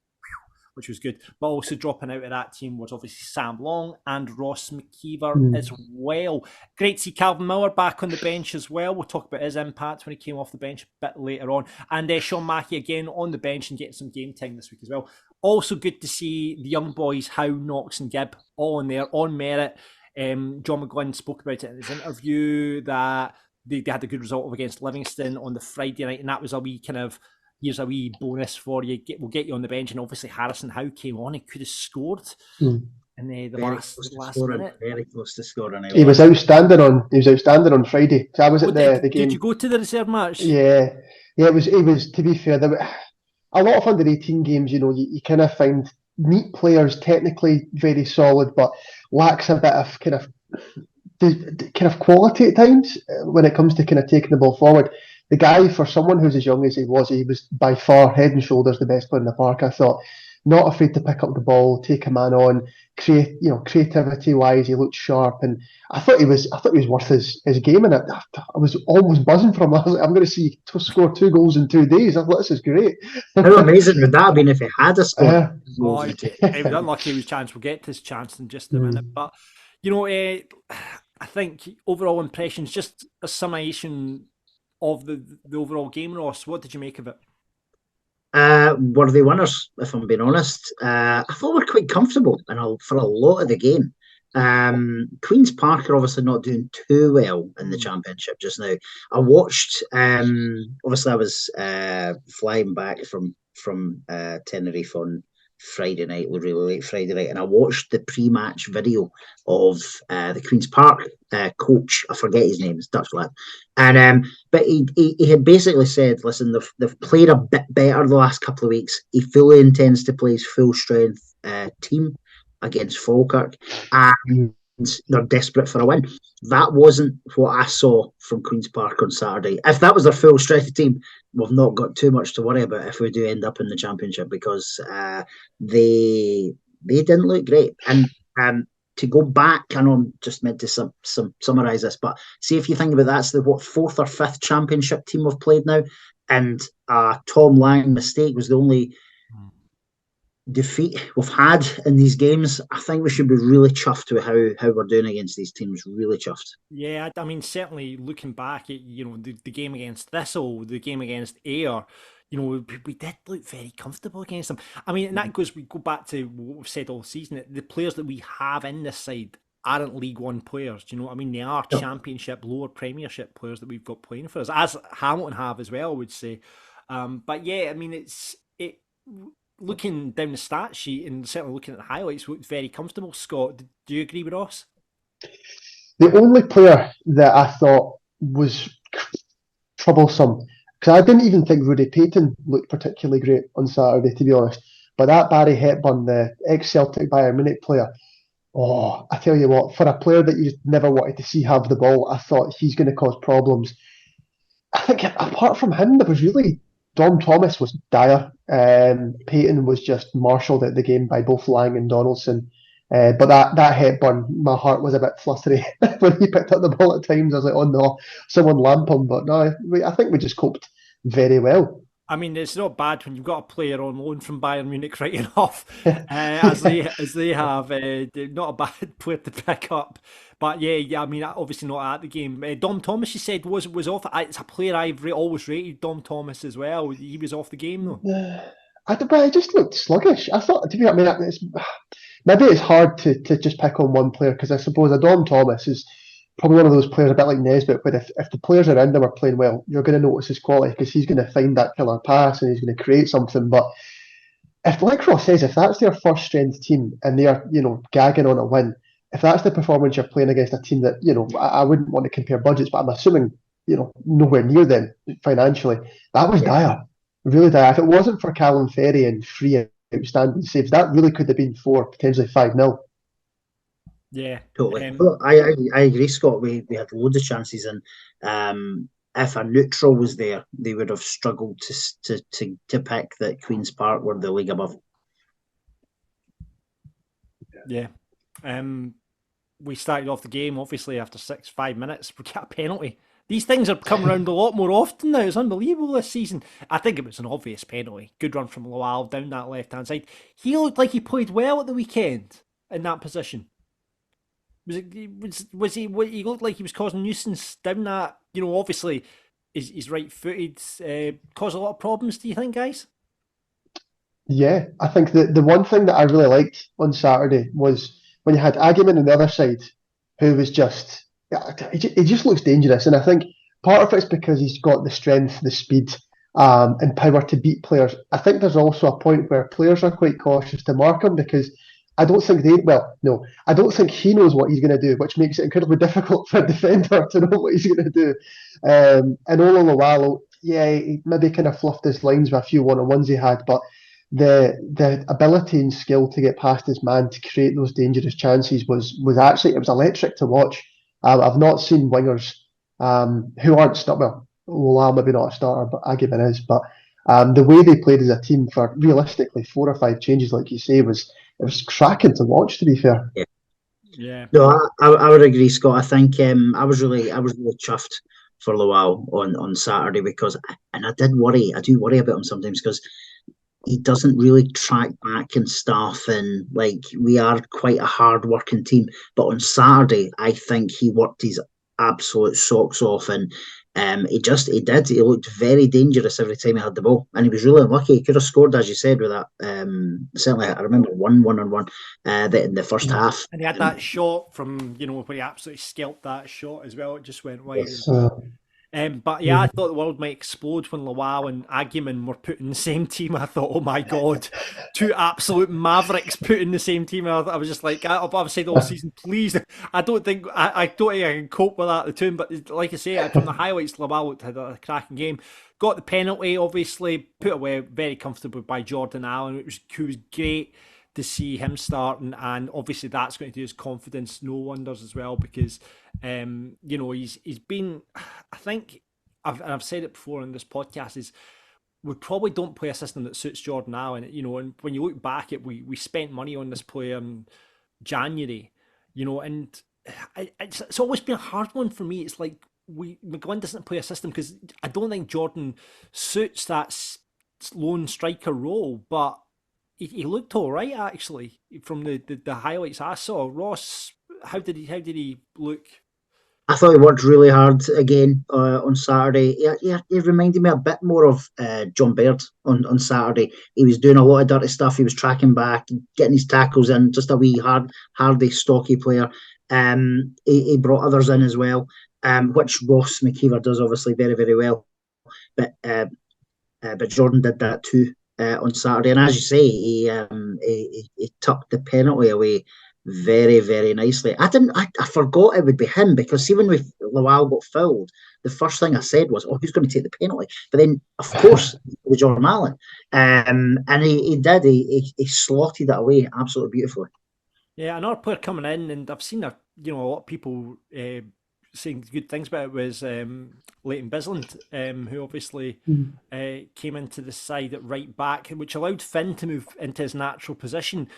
F: which was good. But also dropping out of that team was obviously Sam Long and Ross McKeever as well. Great to see Calvin Miller back on the bench as well. We'll talk about his impact when he came off the bench a bit later on. And Sean Mackey again on the bench and getting some game time this week as well. Also good to see the young boys, Howe, Knox and Gibb, all in there on merit. John McGlynn spoke about it in his interview that they had a good result against Livingston on the Friday night, and that was a wee kind of, here's a wee bonus for you. We'll get you on the bench. And obviously Harrison Howe came on. He could have scored in the last minute.
G: Very close to scoring.
H: He was outstanding on Friday. So I was at the game.
F: Did you go to the reserve match?
H: Yeah. It was. To be fair, there were a lot of under 18 games. You kind of find neat players, technically very solid, but lacks a bit of kind of quality at times when it comes to kind of taking the ball forward. The guy, for someone who's as young as he was by far head and shoulders the best player in the park. I thought, not afraid to pick up the ball, take a man on, creativity wise, he looked sharp, and I thought he was worth his game. And I was almost buzzing for him. I was like, I'm going to see score 2 goals in 2 days. I thought, this is great.
G: How amazing would that have been if he had a score?
F: He was unlucky with his chance. We'll get to his chance in just a minute, but I think overall impressions, just a summation of the overall game, Ross. What did you make of it?
G: Were they winners, if I'm being honest? I thought we were quite comfortable for a lot of the game. Queen's Park are obviously not doing too well in the Championship just now. I watched, obviously I was flying back from Tenerife on Friday night, really late Friday night, and I watched the pre-match video of the Queen's Park coach. I forget his name, it's Dutch lad, and but he had basically said, listen, they've played a bit better the last couple of weeks. He fully intends to play his full strength team against Falkirk, and they're desperate for a win. That wasn't what I saw from Queen's Park on Saturday. If that was their full strength team, we've not got too much to worry about if we do end up in the Championship, because they didn't look great. And to go back, I know I'm just meant to summarise this, but see if you think about that's the 4th or 5th Championship team we've played now, and Tom Lang mistake was the only defeat we've had in these games. I think we should be really chuffed with how we're doing against these teams. Really chuffed.
F: Yeah, I mean, certainly looking back at the game against Thistle, the game against Ayr, we did look very comfortable against them. I mean, and that we go back to what we've said all season. The players that we have in this side aren't League One players. Do you know what I mean? They are Championship, lower Premiership players that we've got playing for us, as Hamilton have as well, I would say. But yeah, I mean, looking down the stat sheet and certainly looking at the highlights, looked very comfortable. Scott, do you agree with us?
H: The only player that I thought was troublesome, because I didn't even think Rudy Payton looked particularly great on Saturday, to be honest. But that Barry Hepburn, the ex-Celtic Bayern Munich player, I tell you what, for a player that you never wanted to see have the ball, I thought he's going to cause problems. I think apart from him, there was really... Dom Thomas was dire. Payton was just marshalled at the game by both Lang and Donaldson. But that Hepburn, my heart was a bit fluttery when he picked up the ball at times. I was like, oh no, someone lamp him. But no, I think we just coped very well.
F: I mean, it's not bad when you've got a player on loan from Bayern Munich writing off, as they have. They're not a bad player to pick up. But yeah. I mean, obviously not at the game. Dom Thomas, you said was off. It's a player I've always rated. Dom Thomas as well. He was off the game though.
H: But it just looked sluggish. I thought, I mean, maybe it's hard to just pick on one player, because I suppose Dom Thomas is probably one of those players a bit like Nesbitt, where if the players around him are playing well, you're going to notice his quality, because he's going to find that killer pass and he's going to create something. But if, like Ross says, if that's their first strength team and they are, gagging on a win, if that's the performance you're playing against a team that, I wouldn't want to compare budgets, but I'm assuming, nowhere near them financially, that was dire, really dire. If it wasn't for Callum Ferry and 3 outstanding saves, that really could have been 4, potentially 5-0.
F: Yeah,
G: totally. I agree, Scott. We had loads of chances, and if a neutral was there, they would have struggled to pick that Queen's Park were the league above.
F: Yeah. We started off the game, obviously, after 5 minutes. We got a penalty. These things are coming around a lot more often now. It's unbelievable this season. I think it was an obvious penalty. Good run from Lowell down that left-hand side. He looked like he played well at the weekend in that position. Was he looked like he was causing nuisance down that, obviously he's right-footed, caused a lot of problems, do you think, guys?
H: Yeah, I think the one thing that I really liked on Saturday was when you had Agyeman on the other side, who was just, he just looks dangerous. And I think part of it's because he's got the strength, the speed, and power to beat players. I think there's also a point where players are quite cautious to mark him, because I don't think I don't think he knows what he's going to do, which makes it incredibly difficult for a defender to know what he's going to do. And Olo Lowell, he maybe kind of fluffed his lines with a few one-on-ones he had, but the ability and skill to get past his man to create those dangerous chances was actually, it was electric to watch. I've not seen wingers who aren't well, Lowell maybe not a starter, but Agyeman is. But the way they played as a team for realistically 4 or 5 changes, like you say, it was cracking to watch, to be fair.
F: Yeah.
G: No, I would agree, Scott. I think I was really chuffed for Lowell on Saturday, because, and I do worry about him sometimes, because he doesn't really track back and stuff, and like, we are quite a hard working team. But on Saturday, I think he worked his absolute socks off, and he looked very dangerous every time he had the ball, and he was really unlucky. He could have scored, as you said, with that. Certainly, I remember one-on-one in the first half,
F: and he had that shot from where he absolutely scalped that shot as well. It just went wide. But yeah, I thought the world might explode when Lowell and Agyeman were put in the same team. I thought, oh my God, 2 absolute mavericks put in the same team. I was just like, I've said all season, please. I don't think I can cope with that, the two. But like I say, from the highlights, Lowell had a cracking game. Got the penalty, obviously, put away very comfortably by Jordan Allen. It was great to see him starting, and obviously that's going to do his confidence no wonders as well, because he's been, I think I've said it before in this podcast, is we probably don't play a system that suits Jordan Allen, and when you look back at we spent money on this player in January, and it's always been a hard one for me. It's like McGlynn doesn't play a system because I don't think Jordan suits that lone striker role, but he looked all right, actually, from the highlights I saw. Ross, how did he look?
G: I thought he worked really hard again on Saturday. He reminded me a bit more of John Baird on Saturday. He was doing a lot of dirty stuff. He was tracking back, getting his tackles in, just a wee hardy, stocky player. He brought others in as well, which Ross McKeever does obviously very, very well. But Jordan did that too. On Saturday, and as you say, he tucked the penalty away very, very nicely. I forgot it would be him, because see, when Lowell got fouled, the first thing I said was, who's going to take the penalty? But then, of course, it was Jordan Allen, and he did. He slotted it away absolutely beautifully.
F: Yeah, another player coming in, and I've seen a lot of people saying good things about it, was Leighton Bisland, who obviously came into the side at right back, which allowed Finn to move into his natural position.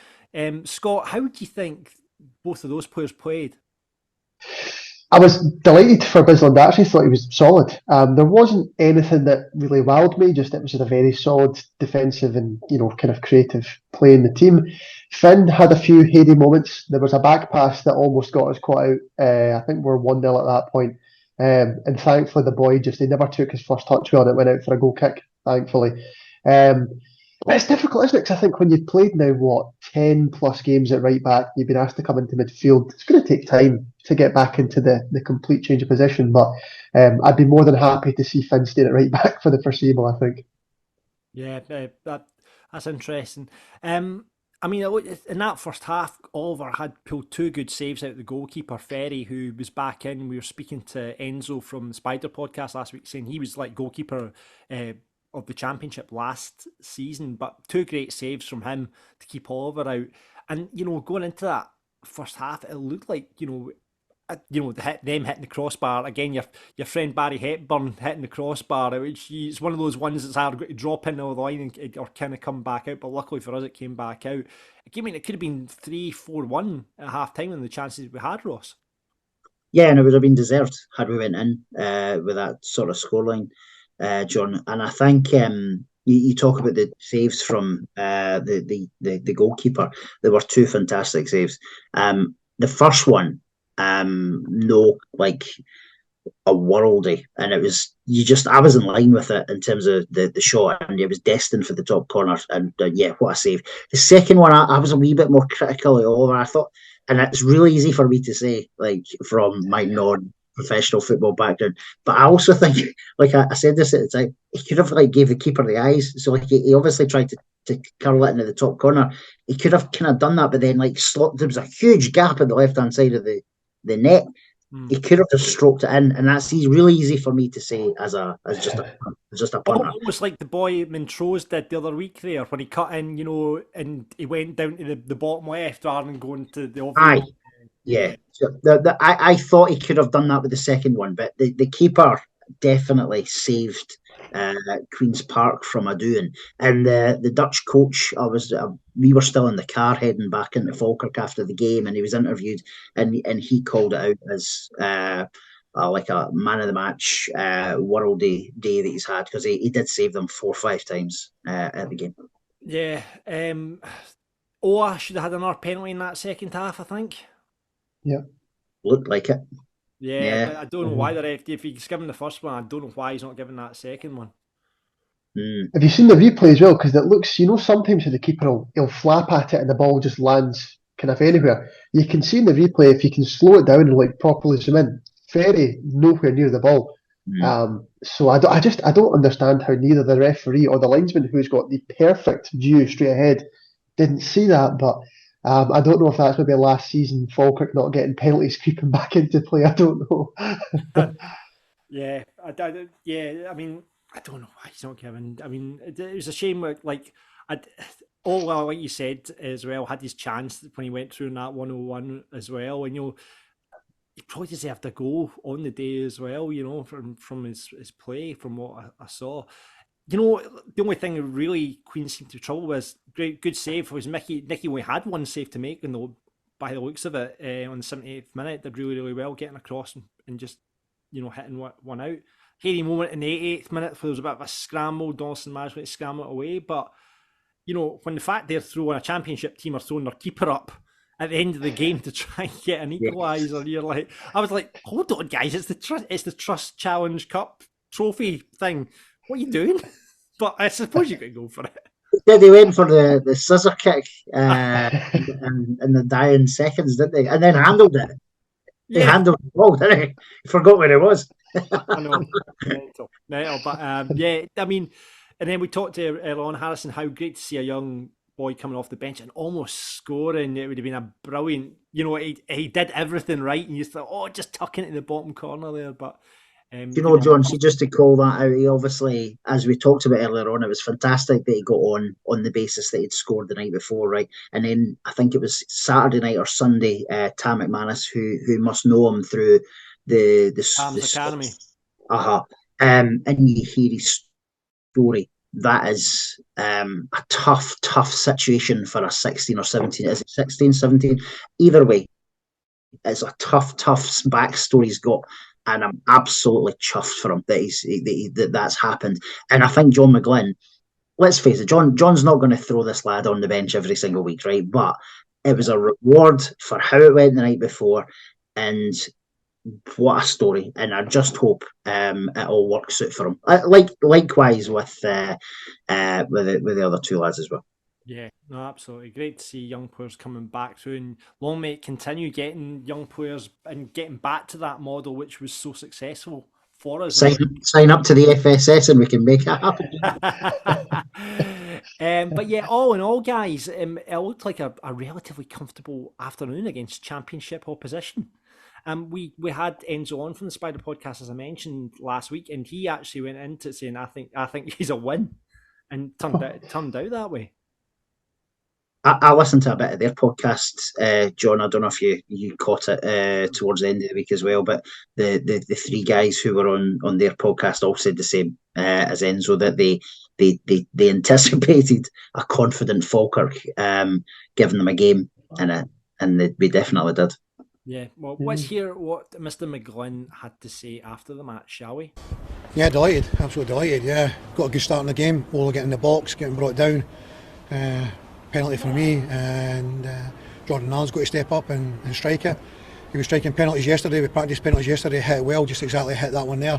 F: Scott, how do you think both of those players played?
H: I was delighted for Bisland. I actually thought he was solid. There wasn't anything that really wowed me. Just it was a very solid defensive and kind of creative play in the team. Finn had a few heady moments. There was a back pass that almost got us caught out. I think we're 1-0 at that point. And thankfully the boy he never took his first touch on it. Went out for a goal kick. Thankfully. But it's difficult, isn't it? Because I think when you've played now, 10 plus games at right back, you've been asked to come into midfield. It's going to take time to get back into the complete change of position. But I'd be more than happy to see Finn staying at right back for the foreseeable, I think.
F: Yeah, that's interesting. I mean, in that first half, Oliver had pulled 2 good saves out of the goalkeeper, Ferry, who was back in. We were speaking to Enzo from the Spider podcast last week, saying he was like goalkeeper of the championship last season, but 2 great saves from him to keep Oliver out. And going into that first half, it looked like them hitting the crossbar again. Your friend Barry Hepburn hitting the crossbar, which is one of those ones that's either got to drop in over the line or kind of come back out. But luckily for us, it came back out. I mean, it could have been 3-4-1 at half time, and the chances we had, Ross.
G: Yeah, and it would have been deserved had we went in with that sort of scoreline. John, and I think you talk about the saves from the goalkeeper. There were 2 fantastic saves. The first one, no, like a worldie, and it was I was in line with it in terms of the shot, and it was destined for the top corner. And yeah, what a save! The second one, I was a wee bit more critical of Oliver. I thought, and it's really easy for me to say, like from my non-professional football background, but I also think, like I said this at the time, he could have gave the keeper the eyes. So like he obviously tried to curl it into the top corner. He could have kind of done that, but then there was a huge gap at the left hand side of the net. He could have just stroked it in, and that's really easy for me to say as just a punter.
F: Almost like the boy Montrose did the other week there when he cut in, and he went down to the bottom left rather than going to the overall.
G: Yeah. So I thought he could have done that with the second one, but the keeper definitely saved Queen's Park from a doing. And the Dutch coach, we were still in the car heading back into Falkirk after the game, and he was interviewed, and he called it out as like a man of the match worldy day that he's had, because he did save them 4 or 5 times at the game.
F: Yeah. Oa should have had another penalty in that second half, I think.
H: Yeah.
G: Looked like it.
F: Yeah. I don't know why if he's given the first one, I don't know why he's not giving that second one.
H: Have you seen the replay as well? Because it looks, sometimes the keeper he'll flap at it and the ball just lands kind of anywhere. You can see in the replay, if you can slow it down and properly zoom in, very nowhere near the ball. So I don't understand how neither the referee or the linesman, who's got the perfect view straight ahead, didn't see that. But I don't know if that's maybe last season Falkirk not getting penalties creeping back into play. I don't know.
F: Yeah. I mean, I don't know why he's not giving. I mean, it was a shame. Like you said as well, had his chance when he went through in that 101 as well, and he probably deserved a goal on the day as well. From his play, from what I saw. The only thing that really Queen seemed to trouble was good save was Nicky only had one save to make, and by the looks of it, on the 78th minute, did really, really well getting across and just hitting one out. Hairy moment in the 88th minute where there was a bit of a scramble, Dawson managed to scramble it away, but when the fact they're throwing a championship team are throwing their keeper up at the end of the game to try and get an equaliser, you're like, I was like, hold on guys, it's the Trust Challenge Cup trophy thing. What are you doing? But I suppose you could go for it.
G: Yeah, they went for the scissor kick in the dying seconds, didn't they? And then handled it. They handled the ball, didn't they? Forgot where it was.
F: I know. Mental. But I mean, and then we talked to Elon Harrison, how great to see a young boy coming off the bench and almost scoring. It would have been a brilliant, he did everything right, and you thought, just tuck into the bottom corner there, but
G: John, see, just to call that out, he obviously, as we talked about earlier on, it was fantastic that he got on the basis that he'd scored the night before, right? And then I think it was Saturday night or Sunday, Tam McManus, who must know him through the
F: Academy.
G: And you hear his story. That is a tough situation for a 16 or 17. Is it 16, 17? Either way, It's a tough backstory he's got, and I'm absolutely chuffed for him that that's happened. And I think John McGlynn, let's face it, John's not going to throw this lad on the bench every single week, right? But it was a reward for how it went the night before, and what a story. And I just hope it all works out for him. Likewise with the other two lads as well.
F: Yeah, no, absolutely. Great to see young players coming back through, and long may it continue getting young players and getting back to that model which was so successful for us.
G: Sign up to the FSS and we can make it happen.
F: But yeah, all in all, guys, it looked like a relatively comfortable afternoon against championship opposition. We had Enzo on from the Spider Podcast, as I mentioned last week, and he actually went into saying, "I think he's a win," and turned out that way.
G: I listened to a bit of their podcast, John. I don't know if you caught it towards the end of the week as well, but the three guys who were on their podcast all said the same as Enzo, that they anticipated a confident Falkirk giving them a game, and we definitely did.
F: Yeah, well, let's hear what Mr. McGlynn had to say after the match, shall we?
I: Yeah, delighted, absolutely delighted. Yeah, got a good start in the game. Ola getting in the box, getting brought down. Penalty for me, and Jordan Allen's got to step up and strike it. He was striking penalties yesterday. We practiced penalties yesterday, hit it well, just exactly hit that one there.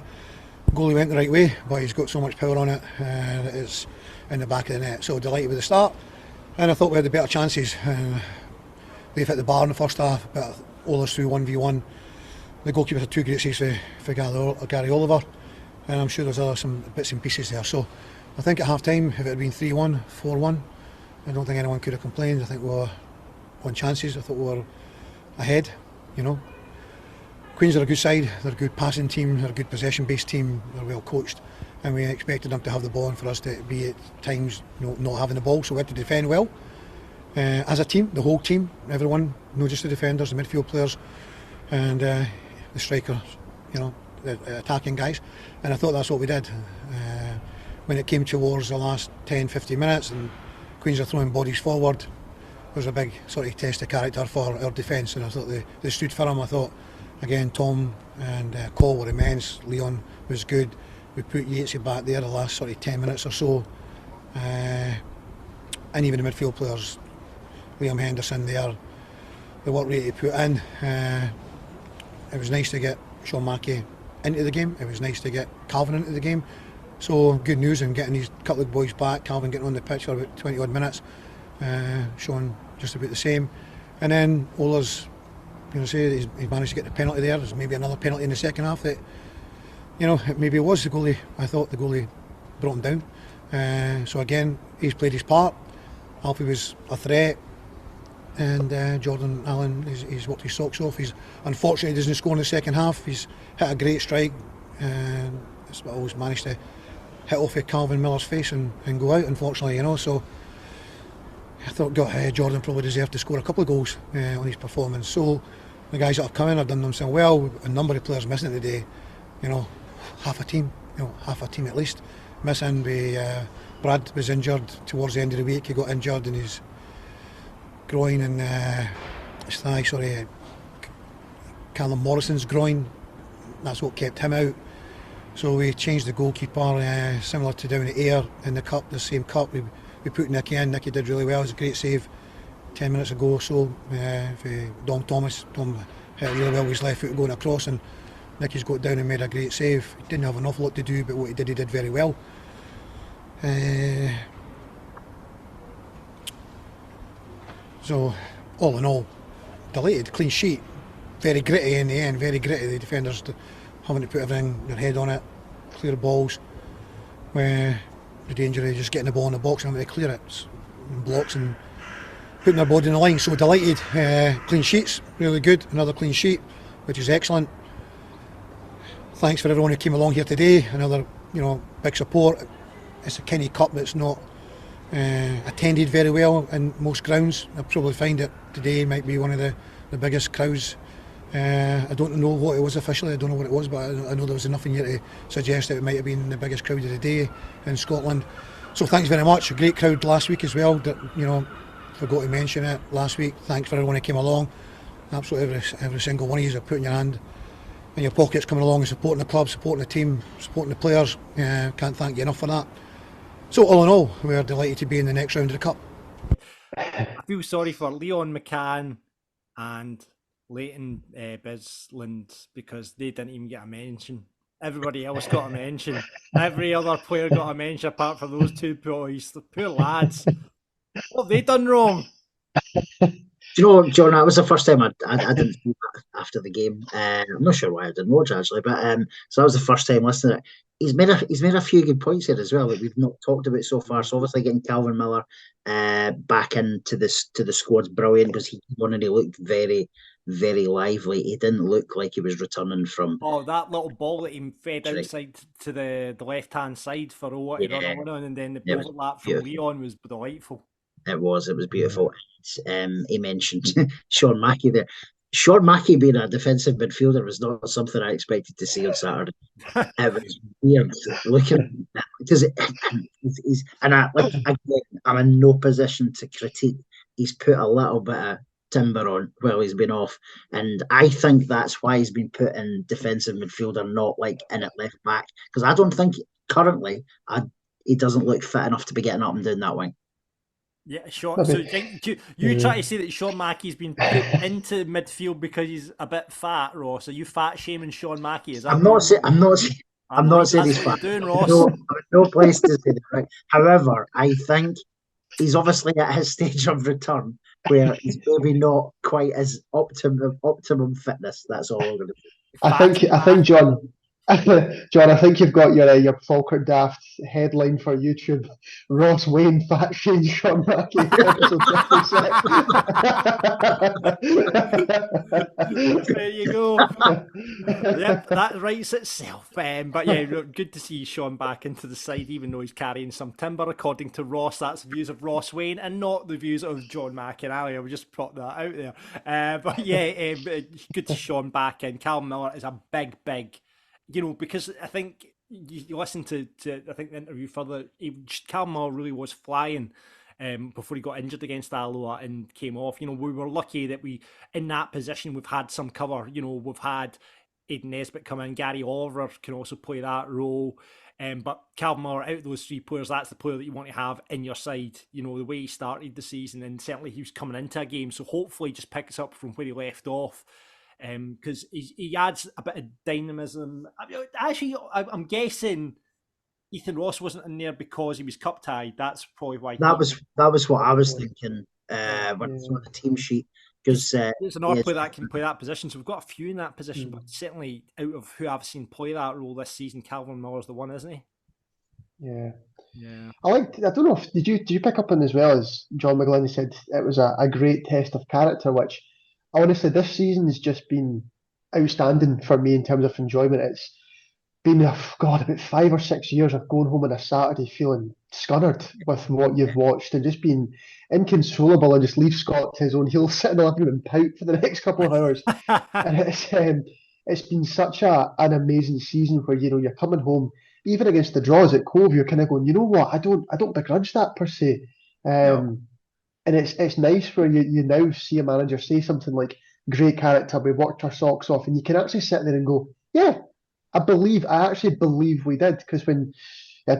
I: Goalie went the right way, but he's got so much power on it that it's in the back of the net. So delighted with the start, and I thought we had the better chances. They've hit the bar in the first half, but Ola's through 1v1. The goalkeeper had two great saves for Gary Oliver, and I'm sure there's some bits and pieces there. So I think at half time, if it had been 3-1, 4-1, I don't think anyone could have complained. I think we were on chances. I thought we were ahead, Queens are a good side, they're a good passing team, they're a good possession-based team, they're well coached, and we expected them to have the ball and for us to be at times not having the ball, so we had to defend well. As a team, the whole team, everyone, not just the defenders, the midfield players, and the strikers, the attacking guys, and I thought that's what we did. When it came towards the last 10-15 minutes and Queens are throwing bodies forward, it was a big sort of test of character for our defence, and I thought they stood for them. I thought, again, Tom and Cole were immense, Leon was good. We put Yatesy back there the last sort of 10 minutes or so, and even the midfield players, Liam Henderson there, the work rate he put in. It was nice to get Sean Mackey into the game, it was nice to get Calvin into the game. So good news in getting these couple of boys back. Calvin getting on the pitch for about 20 odd minutes, Sean just about the same, and then Ola's, he's managed to get the penalty there. There's maybe another penalty in the second half that, maybe it was the goalie. I thought the goalie brought him down. So again, he's played his part. Alfie was a threat, and Jordan Allen, he's worked his socks off. He's unfortunately he doesn't score in the second half. He's hit a great strike, and it's always managed to hit off of Calvin Miller's face and go out, unfortunately, so I thought Jordan probably deserved to score a couple of goals on his performance. So the guys that have come in have done themselves well. A number of players missing today, half a team at least missing. Brad was injured towards the end of the week. He got injured in his groin and his thigh, Callum Morrison's groin, that's what kept him out. So we changed the goalkeeper, similar to down at Ayr in the cup, the same cup. We put Nicky in. Nicky did really well. It was a great save 10 minutes ago or so. For Dom Thomas. Dom hit really well with his left foot going across, and Nicky's got down and made a great save. He didn't have an awful lot to do, but what he did very well. So all in all, delighted. Clean sheet. Very gritty in the end. Very gritty. The defenders having to put everything, their head on it, clear balls, where the danger of just getting the ball in the box and having to clear it, and blocks and putting their body in the line. So delighted. Clean sheets, really good. Another clean sheet, which is excellent. Thanks for everyone who came along here today. Another, big support. It's a Kenny Cup that's not attended very well in most grounds. I probably find that today might be one of the biggest crowds. I don't know what it was officially, I don't know what it was, but I know there was nothing here to suggest that it might have been the biggest crowd of the day in Scotland. So thanks very much. A great crowd last week as well. Forgot to mention it last week. Thanks for everyone who came along. Absolutely every single one of you are putting your hand in your pockets, coming along and supporting the club, supporting the team, supporting the players. Can't thank you enough for that. So all in all, we're delighted to be in the next round of the Cup.
F: I feel sorry for Leon McCann and Leighton Bisland because they didn't even get a mention. Everybody else got a mention. Every other player got a mention apart from those two boys. The poor lads. What have they done wrong?
G: Do you know, John, that was the first time I didn't see that after the game. I'm not sure why I didn't watch actually, but so that was the first time listening to it. He's made a few good points here as well that we've not talked about so far. So obviously getting Calvin Miller back into the squad's brilliant because he looked very, very lively. He didn't look like he was returning from.
F: Oh, that little ball that he fed outside to the left hand side for Owa to run on, and then the overlap from Leon was delightful.
G: It was beautiful. He mentioned Sean Mackey there. Sean Mackey being a defensive midfielder was not something I expected to see on Saturday. It was weird looking because he's and I'm in no position to critique. He's put a little bit of timber on while he's been off, and I think that's why he's been put in defensive midfielder, not like in at left back, because I don't think currently he doesn't look fit enough to be getting up and down that wing.
F: Yeah, Sean. So you try to say that Sean Mackey's been put into midfield because he's a bit fat, Ross? Are you fat shaming Sean Mackey? Is that
G: I'm not saying he's fat.
F: Doing, Ross.
G: No place to say that. Right? However, I think he's obviously at his stage of return where he's maybe not quite as optimum fitness. That's all I'm going to say.
H: I think, John. John, I think you've got your Falkirk Daft headline for YouTube. Ross Wayne fat shame Sean Mackey.
F: There you go. Yep, that writes itself. But yeah, good to see Sean back into the side, even though he's carrying some timber. According to Ross, that's the views of Ross Wayne and not the views of John McInally. I would just put that out there. But yeah, good to see Sean back in. Cal Miller is a big. Because I think you listen to I think the interview further, Cal Miller really was flying before he got injured against Alloa and came off. We were lucky that in that position, we've had some cover. We've had Aidan Nesbitt come in, Gary Oliver can also play that role. But Cal Miller, out of those three players, that's the player that you want to have in your side. The way he started the season, and certainly he was coming into a game. So hopefully just pick us up from where he left off. Because he adds a bit of dynamism. Actually, I'm guessing Ethan Ross wasn't in there because he was cup tied. That's probably why. That
G: was what I was thinking when I saw the team sheet. Because
F: there's another player that can play that position. So we've got a few in that position, but certainly out of who I've seen play that role this season, Calvin Miller's the one, isn't he?
H: Yeah. I don't know if did you pick up on as well as John McGlynn said it was a great test of character, which honestly, this season has just been outstanding for me in terms of enjoyment. It's been, about 5 or 6 years of going home on a Saturday feeling scunnered with what you've watched and just being inconsolable and just leave Scott to his own. He'll sit in the living room and pout for the next couple of hours. And it's been such an amazing season where, you're coming home, even against the draws at Cove, you're kind of going, you know what, I don't begrudge that per se. No. And it's nice where you now see a manager say something like, great character, we worked our socks off, and you can actually sit there and go, yeah, I actually believe we did, because when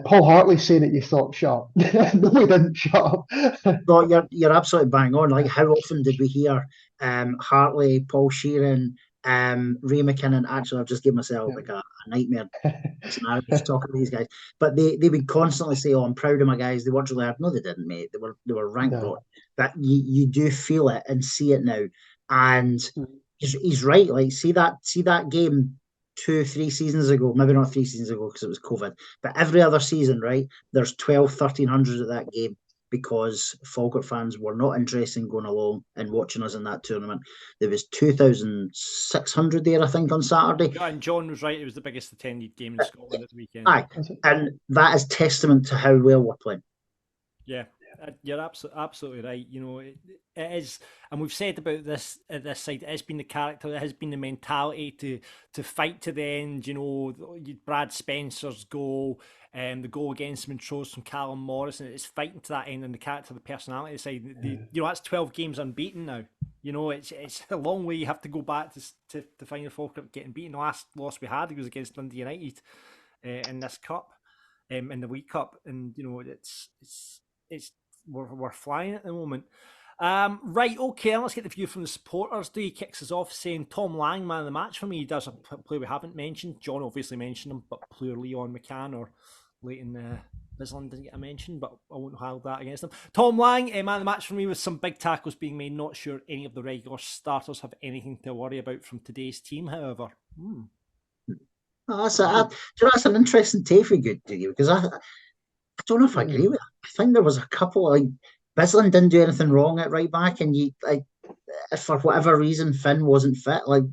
H: Paul Hartley saying it, you thought, shut up. No, we didn't, shut up.
G: No, you're absolutely bang on. Like, how often did we hear Hartley, Paul Sheeran, Ray McKinnon? Actually, I've just given myself like a nightmare scenario talking to these guys. But they would constantly say, "Oh, I'm proud of my guys. They worked really hard." No, they didn't, mate. They were ranked bottom. But you do feel it and see it now. And he's right. Like, see that game 2-3 seasons ago, maybe not 3 seasons ago because it was COVID, but every other season, right? There's 1,200-1,300 at that game, because Falkirk fans were not interested in going along and watching us in that tournament. There was 2,600 there, I think, on Saturday.
F: Yeah, and John was right. It was the biggest attended game in Scotland at the weekend.
G: Aye, and that is testament to how well we're playing.
F: Yeah, you're absolutely right. It is, and we've said about this side. It has been the character. It has been the mentality to fight to the end. Brad Spencer's goal. The goal against Montrose from Callum Morrison, it's fighting to that end, and the character, the personality side. That's 12 games unbeaten now. You know, it's a long way. You have to go back to find Falkirk getting beaten. The last loss we had was against Dundee United in this cup, in the League Cup, and you know it's we're flying at the moment. Right, okay, let's get the view from the supporters. He kicks us off saying Tom Lang, man of the match for me. He does a player we haven't mentioned. John obviously mentioned him, but player Leon McCann or Leighton Bisland didn't get a mention, but I won't hold that against him. Tom Lang, man of the match for me, with some big tackles being made. Not sure any of the regular starters have anything to worry about from today's team, however.
G: Oh, that's an interesting take for good to you, because I don't know if I agree with that. I think there was a couple, like Bisland didn't do anything wrong at right back, and if for whatever reason Finn wasn't fit, like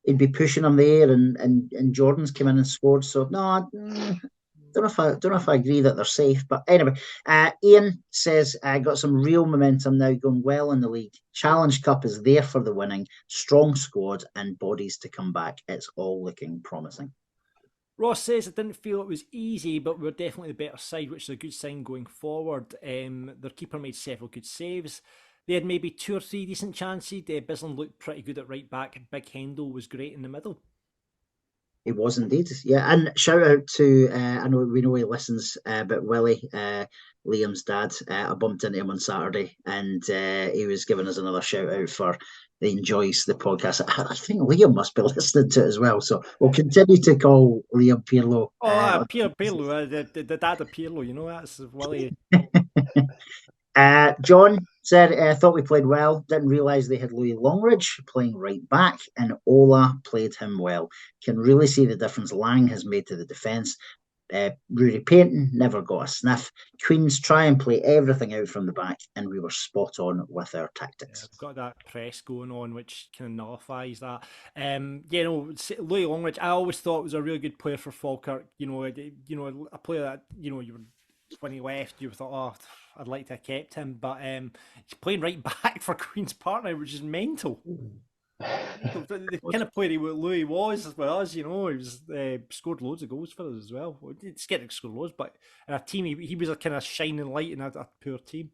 G: he'd be pushing him there, and Jordan's came in and scored. So no, I don't know if I agree that they're safe. But anyway, Ian says got some real momentum now, going well in the league. Challenge Cup is there for the winning. Strong squad and bodies to come back. It's all looking promising.
F: Ross says, I didn't feel it was easy, but we were definitely the better side, which is a good sign going forward. Their keeper made several good saves. They had maybe 2 or 3 decent chances. Bisland looked pretty good at right back. Big Hendel was great in the middle.
G: He was indeed, yeah. And shout out to we know he listens, but Willie, Liam's dad, I bumped into him on Saturday, and he was giving us another shout out for he enjoys the podcast. I think Liam must be listening to it as well, so we'll continue to call Liam Pirlo.
F: Pirlo, the dad of Pirlo, you know, that's Willie.
G: John said, thought we played well. Didn't realise they had Louis Longridge playing right back, and Ola played him well. Can really see the difference Lang has made to the defence. Rudy Payton never got a sniff. Queens try and play everything out from the back, and we were spot on with our tactics.
F: We've got that press going on, which kind of nullifies that. Louis Longridge, I always thought was a really good player for Falkirk. You know, a player that when he left, you thought, oh, I'd like to have kept him, but he's playing right back for Queen's Park now, which is mental. The kind of player Louis was as well as, he was scored loads of goals for us as well. It's getting to score loads, but in a team, he was a kind of shining light in a poor team.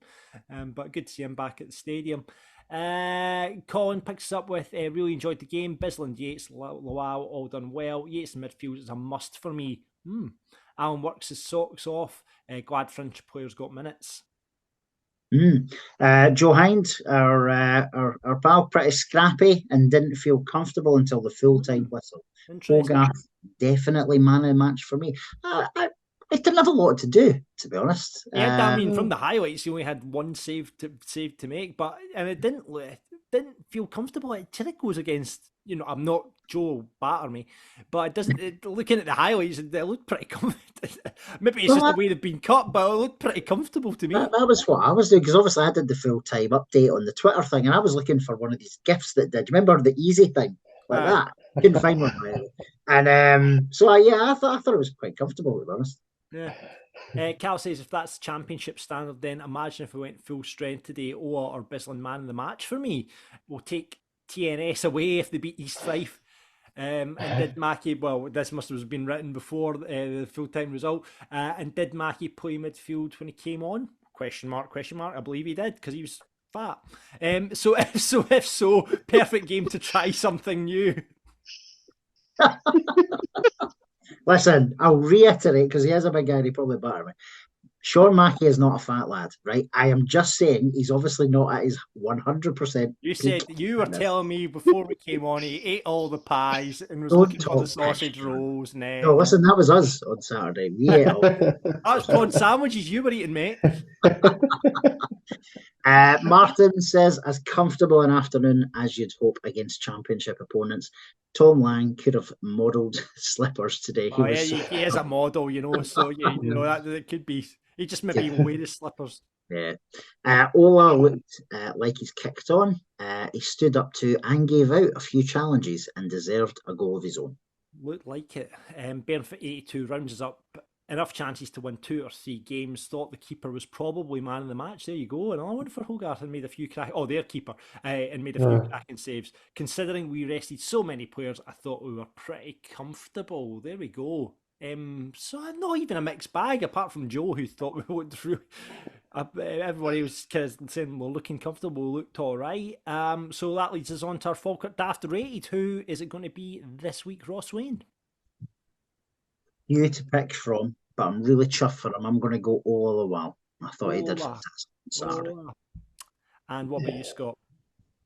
F: But good to see him back at the stadium. Colin picks up with really enjoyed the game. Bisland, Yates, Lawal all done well. Yates in midfield is a must for me. Alan works his socks off. Glad French players got minutes.
G: Joe Hind, our pal, pretty scrappy and didn't feel comfortable until the full-time whistle. Hogarth, definitely man of the match for me. I didn't have a lot to do, to be honest.
F: Yeah, I mean, from the highlights, he only had one save to make, and it didn't feel comfortable. It goes against, I'm not Joe batter me, but it doesn't. Looking at the highlights, they look pretty comfortable. Maybe it's just the way they've been cut, but it looked pretty comfortable to me.
G: That was what I was doing, because obviously I did the full-time update on the Twitter thing, and I was looking for one of these GIFs that did. Remember the easy thing like that? I couldn't find one, really. And I thought it was quite comfortable, to be honest.
F: Yeah. Cal says, if that's championship standard, then imagine if we went full strength today. Oa or Bisland man of the match for me. We'll take TNS away if they beat East Fife. And did Mackie, well, this must have been written before the full-time result, and did Mackie play midfield when he came on? Question mark. I believe he did, because he was fat. If so, perfect game to try something new.
G: Listen, I'll reiterate, because he is a big guy and he probably better me. Sean Mackey is not a fat lad, right? I am just saying he's obviously not at his 100%.
F: You were telling me before we came on he ate all the pies and was looking for the sausage rolls.
G: No, listen, that was us on Saturday. We ate all.
F: That was prawn sandwiches you were eating, mate.
G: Martin says, as comfortable an afternoon as you'd hope against championship opponents. Tom Lang could have modelled slippers today.
F: He is a model, so that it could be. He just maybe wear his slippers.
G: Yeah. Ola looked like he's kicked on. He stood up to and gave out a few challenges and deserved a goal of his own.
F: Looked like it. Bairns for 82 rounds is up. Enough chances to win 2 or 3 games. Thought the keeper was probably man of the match. There you go. And I went for Hogarth and made a few their keeper, and made a few cracking saves. Considering we rested so many players, I thought we were pretty comfortable. There we go. So not even a mixed bag, apart from Joe, who thought we looked through. Everybody was kind of saying we're looking comfortable, looked all right. So that leads us on to our Falkirk Daft Rated. Who is it going to be this week, Ross Wayne?
G: You to pick from, but I'm really chuffed for him. I'm going to go all the while. I thought he did fantastic on Saturday.
F: And what about you, Scott?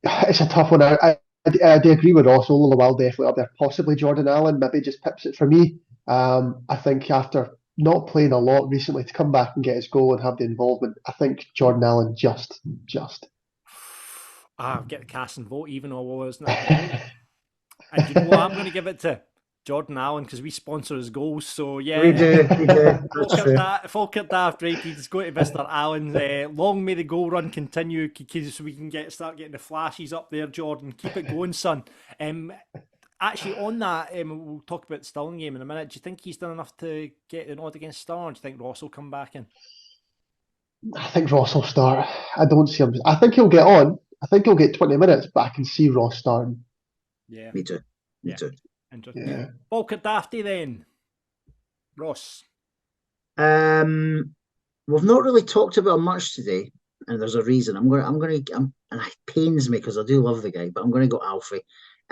H: It's a tough one. I do agree with Ross. All the while, definitely up there. Possibly Jordan Allen, maybe just pips it for me. I think after not playing a lot recently, to come back and get his goal and have the involvement, I think Jordan Allen just.
F: I'll get the cast and vote, even though I wasn't. And you know what? I'm going to give it to Jordan Allen because we sponsor his goals. So yeah,
G: we do.
F: Falkirk Daft Rated is going to Mr. Allen. Long may the goal run continue, so we can start getting the flashes up there, Jordan. Keep it going, son. Actually, on that, we'll talk about the Stirling game in a minute. Do you think he's done enough to get an odd against Stirling? Do you think Ross will come back in?
H: I think Ross will start. I don't see him. I think he'll get on. I think he'll get 20 minutes, but I can see Ross starting.
F: Yeah.
G: Me too.
F: Interesting.
H: Yeah.
F: Falkirk Dafty then. Ross.
G: We've not really talked about him much today, and there's a reason. And it pains me because I do love the guy, but I'm going to go Alfie.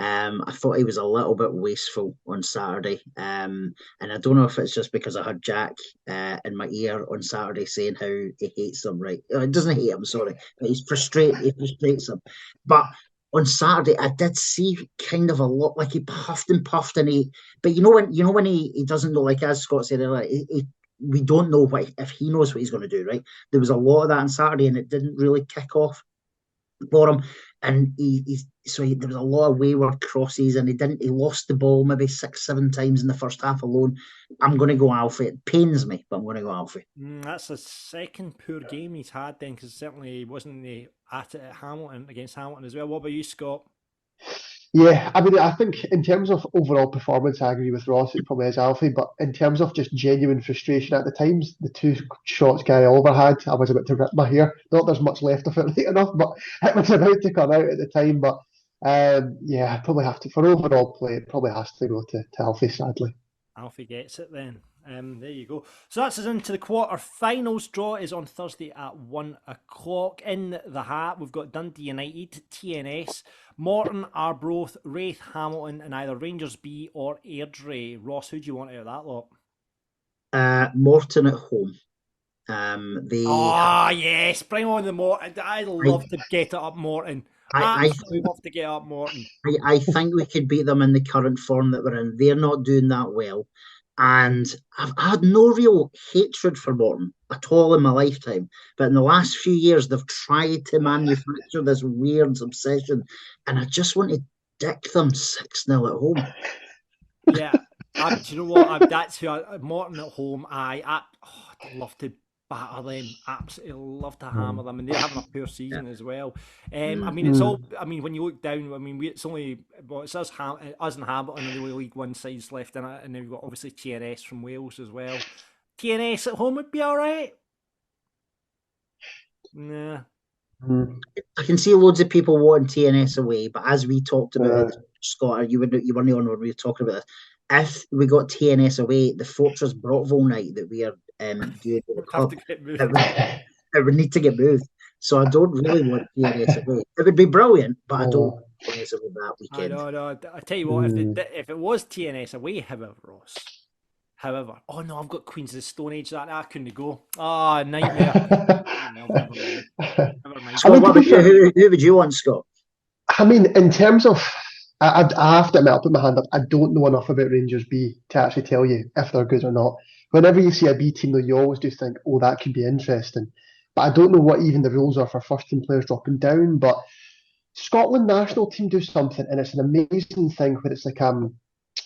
G: I thought he was a little bit wasteful on Saturday, and I don't know if it's just because I had Jack in my ear on Saturday saying how he hates him. Right, it doesn't hate him, sorry, but he's frustrated. He frustrates him. But on Saturday, I did see kind of a lot, like he puffed, and but you know when he doesn't know, like as Scott said earlier, we don't know if he knows what he's going to do. Right, there was a lot of that on Saturday, and it didn't really kick off for him. And there was a lot of wayward crosses, and he lost the ball maybe 6-7 times in the first half alone. I'm going to go Alfie. It pains me, but I'm going to go Alfie.
F: That's the second poor game he's had then, because certainly he wasn't at it against Hamilton as well. What about you, Scott?
H: Yeah, I mean, I think in terms of overall performance, I agree with Ross. It probably is Alfie, but in terms of just genuine frustration at the times, the two shots Gary Oliver had, I was about to rip my hair. Not there's much left of it right enough, but it was about to come out at the time. But yeah, I probably have to, for overall play, it probably has to go to Alfie, sadly.
F: Alfie gets it then. There you go. So that's us into the quarter-finals. Draw is on Thursday at 1 o'clock. In the hat, we've got Dundee United, TNS, Morton, Arbroath, Wraith, Hamilton, and either Rangers B or Airdrie. Ross, who do you want out of that lot?
G: Morton at home.
F: Yes, bring on the Morton. I love to get it up Morton. I love to get up Morton.
G: I think we could beat them in the current form that we're in. They're not doing that well. And I've had no real hatred for Morton at all in my lifetime. But in the last few years, they've tried to manufacture this weird obsession. And I just want to dick them 6-0 at home.
F: Yeah. Do you know what? That's who Morton at home. I'd love to batter them. Absolutely love to hammer them, and they're having a poor season as well. I mean, it's all. I mean, when you look down, I mean, it's only it's us and Hamilton in the only League One sides left in it, and then we've got obviously TNS from Wales as well. TNS at home would be all right. Nah.
G: I can see loads of people wanting TNS away, but as we talked about, Scott, you weren't on when we were talking about this. If we got TNS away, the Fortress Brockville night that we are doing with the club, it would need to get moved. So I don't really want TNS away. It would be brilliant, but I don't want TNS away that weekend.
F: I tell you what, if it was TNS away, however, oh no, I've got Queens of the Stone Age. That I couldn't go. Oh, nightmare. Never mind.
G: So who would you want, Scott?
H: I mean, in terms of, I have to admit, I'll put my hand up. I don't know enough about Rangers B to actually tell you if they're good or not. Whenever you see a B team, though, you always do think, oh, that could be interesting. But I don't know what even the rules are for first-team players dropping down. But Scotland national team do something, and it's an amazing thing where it's like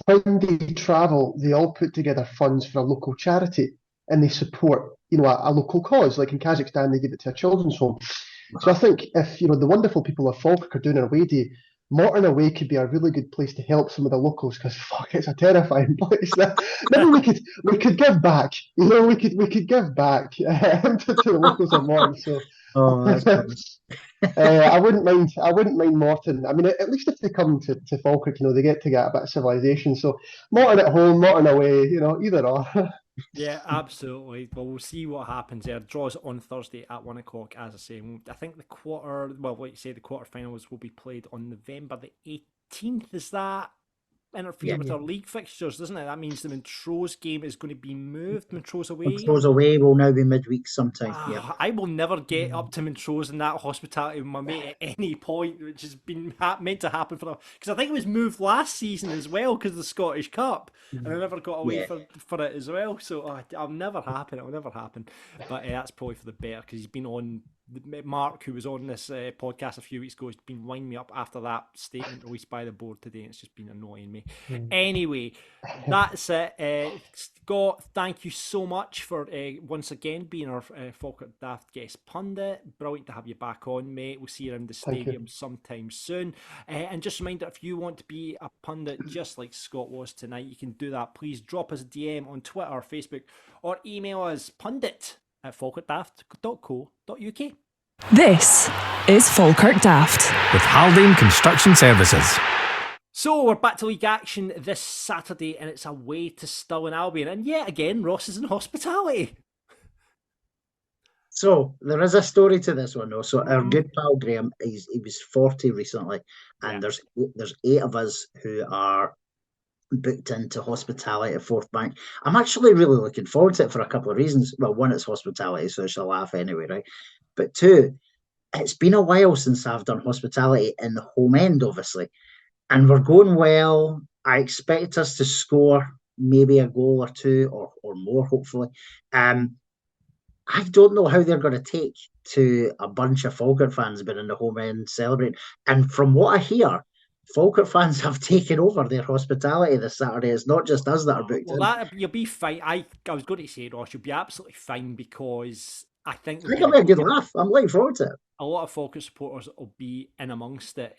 H: when they travel, they all put together funds for a local charity, and they support, a local cause. Like in Kazakhstan, they give it to a children's home. So I think if, the wonderful people of Falkirk are doing an away day, Morton away could be a really good place to help some of the locals, because it's a terrifying place. Maybe we could give back. We could give back to the locals of Morton. So I wouldn't mind Morton. I mean, at least if they come to Falkirk, they get a bit of civilization. So Morton at home, Morton away, either or.
F: Yeah, absolutely. Well, we'll see what happens there. Draws on Thursday at 1 o'clock, as I say. I think like you say, the quarterfinals will be played on November the 18th. Is that interfere with our league fixtures, doesn't it? That means the Montrose game is going to be moved. Montrose away.
G: Montrose away will now be midweek sometime. Yeah.
F: I will never get up to Montrose in that hospitality with my mate at any point, which has been meant to happen for because I think it was moved last season as well because of the Scottish Cup, and I never got away for it as well. So I'll never happen. It'll never happen. But that's probably for the better because he's been on. Mark, who was on this podcast a few weeks ago, has been winding me up after that statement released by the board today, and it's just been annoying me. Anyway, that's it. Scott, thank you so much for once again being our Falkirk Daft guest pundit. Brilliant to have you back on, mate. We'll see you around the stadium sometime soon. And just a reminder, if you want to be a pundit just like Scott was tonight, you can do that. Please drop us a DM on Twitter or Facebook, or email us pundit@falkirkdaft.co.uk.
D: This is Falkirk Daft
E: with Haldane Construction Services.
F: So we're back to league action this Saturday, and it's away to Stirling Albion. And yet again, Ross is in hospitality.
G: So there is a story to this one, though. So our good pal Graham, he was 40 recently, and there's 8 of us who are booked into hospitality at Fourth Bank. I'm actually really looking forward to it for a couple of reasons. Well, one, it's hospitality, so it's a laugh anyway, right? But 2, it's been a while since I've done hospitality in the home end, obviously. And we're going well. I expect us to score maybe a goal or 2 or more, hopefully. I don't know how they're going to take to a bunch of Falkirk fans being in the home end celebrating. And from what I hear, Falkirk fans have taken over their hospitality this Saturday. It's not just us that are booked in.
F: You'll be fine. I was going to say, Ross, you'll be absolutely fine because I think
G: it'll be a good laugh. I'm looking forward to it.
F: A lot of Falkirk supporters will be in amongst it.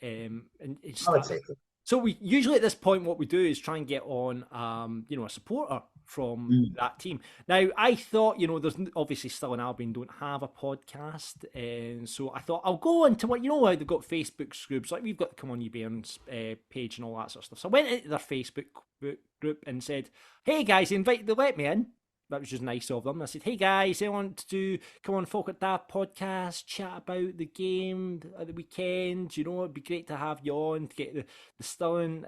F: So we usually at this point, what we do is try and get on, a supporter from that team. Now, I thought, there's obviously Stirling Albion don't have a podcast, and so I thought I'll go into what how they've got Facebook groups, like we've got the Come On You Bairns page and all that sort of stuff. So I went into their Facebook group and said, "Hey guys, they let me in." That was just nice of them. I said, "Hey guys, I want to come on Falkirk Daft podcast, chat about the game at the weekend. It'd be great to have you on to get the Stirling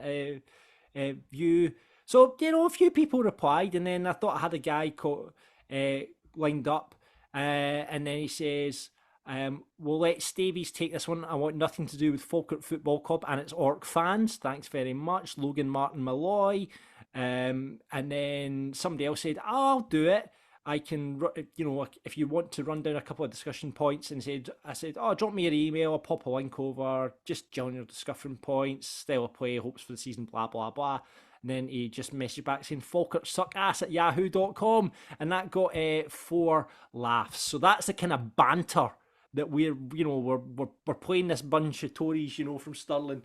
F: view." So, a few people replied, and then I thought I had a guy lined up, and then he says, "We'll let Stavies take this one. I want nothing to do with Falkirk Football Club and its Orc fans. Thanks very much." Logan Martin Malloy. And then somebody else said, "I'll do it. I can, if you want to run down a couple of discussion points." And I said, "Oh, drop me your email. I'll pop a link over. Just general discussion points, style of play, hopes for the season, blah, blah, blah." And then he just messaged back saying falkirksuckass@yahoo.com. And that got 4 laughs. So that's the kind of banter that we're playing this bunch of Tories, from Stirling.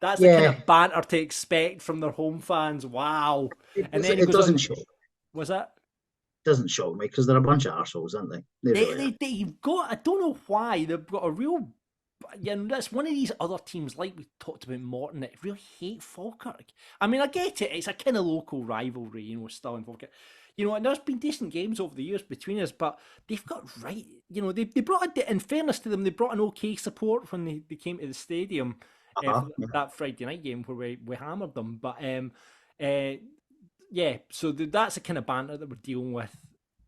F: That's the kind of banter to expect from their home fans. Wow. And then it doesn't shock. Was that?
G: Doesn't shock me because they're a bunch of arseholes, aren't they?
F: They've got, I don't know why, they've got a real, that's one of these other teams, like we talked about Morton, that really hate Falkirk. I mean, I get it. It's a kind of local rivalry, Stirling Falkirk. And there's been decent games over the years between us, but they've got they brought, in fairness to them, they brought an okay support when they came to the stadium that Friday night game where we hammered them. But so that's the kind of banter that we're dealing with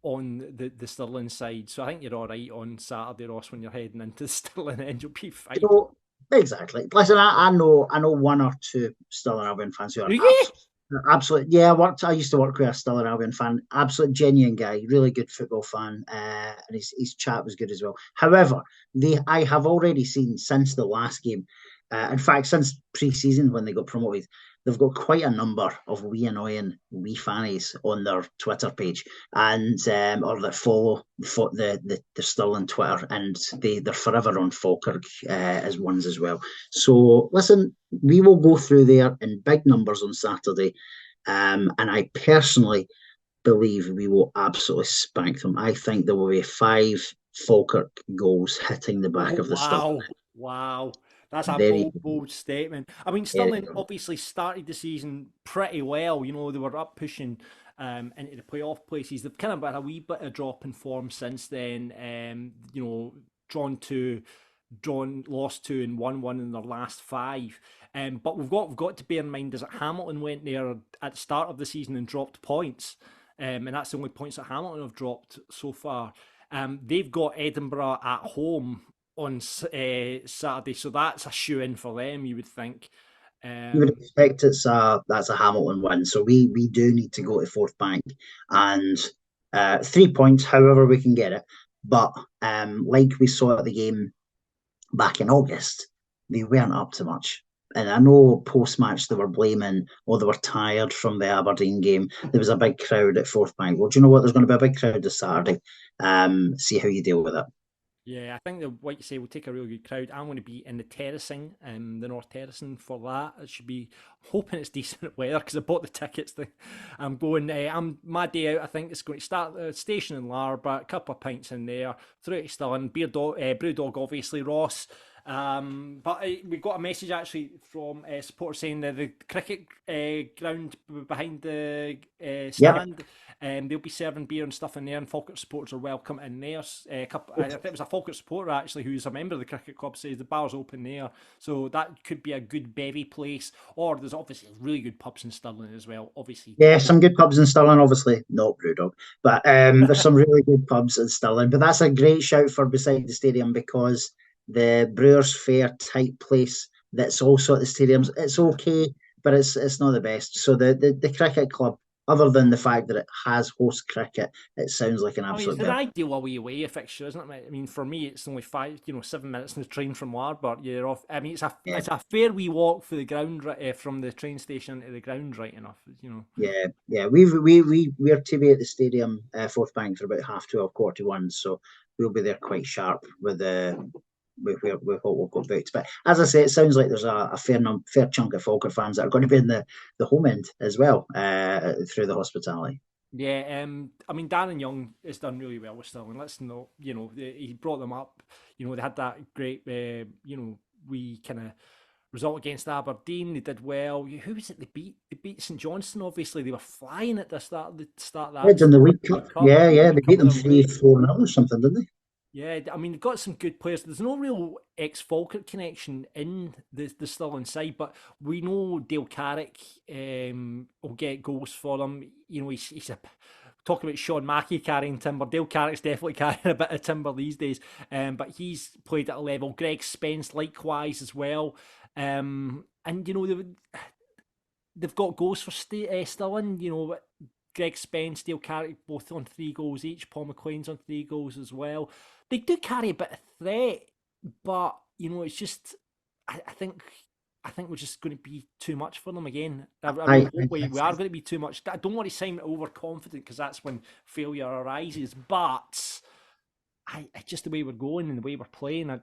F: on the Stirling side. So I think you're all right on Saturday, Ross, when you're heading into the Stirling end. You'll be fine.
G: Exactly. Listen, I know 1 or 2 Stirling Albion fans who are absolute. Yeah, I used to work with a Stirling Albion fan, absolute genuine guy, really good football fan, and his chat was good as well. However, I have already seen since the last game, in fact, since pre-season when they got promoted, they've got quite a number of annoying fannies on their Twitter page, and or that follow the Stirling Twitter, and they're forever on Falkirk as ones as well. So listen, we will go through there in big numbers on Saturday, and I personally believe we will absolutely spank them. I think there will be 5 Falkirk goals hitting the back of the Stirling.
F: Wow. That's a bold statement. I mean, Stirling obviously started the season pretty well. They were up pushing into the playoff places. They've kind of had a wee bit of drop in form since then. Lost 2 and won 1 in their last 5. But we've got to bear in mind is that Hamilton went there at the start of the season and dropped points. And that's the only points that Hamilton have dropped so far. They've got Edinburgh at home on Saturday, so that's a shoe-in for them, you would think.
G: You would expect that's a Hamilton win, so we do need to go to Fourth Bank and 3 points, however we can get it. But like we saw at the game back in August, they weren't up to much. And I know post-match they were blaming, they were tired from the Aberdeen game. There was a big crowd at Fourth Bank. Well, do you know what? There's going to be a big crowd this Saturday. See how you deal with it.
F: Yeah, I think what you say will take a really good crowd. I'm going to be in the terracing, the North Terracing for that. It should be, I'm hoping it's decent weather because I bought the tickets. I'm going, my day out, I think it's going to start at the station in Larba, a couple of pints in there, through to Stirling, Brewdog obviously, Ross. But we got a message actually from supporters saying that the cricket ground behind the stand, they'll be serving beer and stuff in there, and Falkirk supporters are welcome in there. I think it was a Falkirk supporter actually who's a member of the cricket club says the bar's open there, so that could be a good bevy place. Or there's obviously really good pubs in Stirling as well. Obviously,
G: yeah, some good pubs in Stirling. Obviously, not Brewdog, but there's some really good pubs in Stirling. But that's a great shout for beside the stadium because the Brewers Fair type place that's also at the stadiums, it's okay, but it's not the best. So the cricket club, other than the fact that it has host cricket, it sounds like an absolute.
F: It's an ideal away fixture, isn't it? I mean, for me, it's only 7 minutes in the train from Larbar. You're off. I mean, it's a fair wee walk for the ground from the train station to the ground, right enough.
G: Yeah. We're to be at the stadium, Fourth Bank, for about 12:30, 1:45. So we'll be there quite sharp with what we'll go about. But as I say, it sounds like there's a fair chunk of Falkirk fans that are going to be in the home end as well through the hospitality.
F: Yeah, I mean, Darren Young has done really well with Stirling. Let's not, he brought them up. They had that great, we kind of result against Aberdeen. They did well. Who was it they beat? They beat St Johnstone, obviously. They were flying at the start of that.
G: It's in the League Cup. Yeah. They beat them 3-4-0 or something, didn't they?
F: Yeah, I mean, they've got some good players. There's no real ex-Falkirk connection in the Stirling side, but we know Dale Carrick will get goals for them. He's talking about Sean Mackey carrying timber. Dale Carrick's definitely carrying a bit of timber these days, but he's played at a level. Greg Spence likewise as well. And, they've got goals for Stirling, Greg Spence, Dale Carrick, both on 3 goals each. Paul McLean's on 3 goals as well. They do carry a bit of threat, but it's just I think we're just going to be too much for them again. We are going to be too much. I don't want to sound overconfident because that's when failure arises. But just the way we're going and the way we're playing,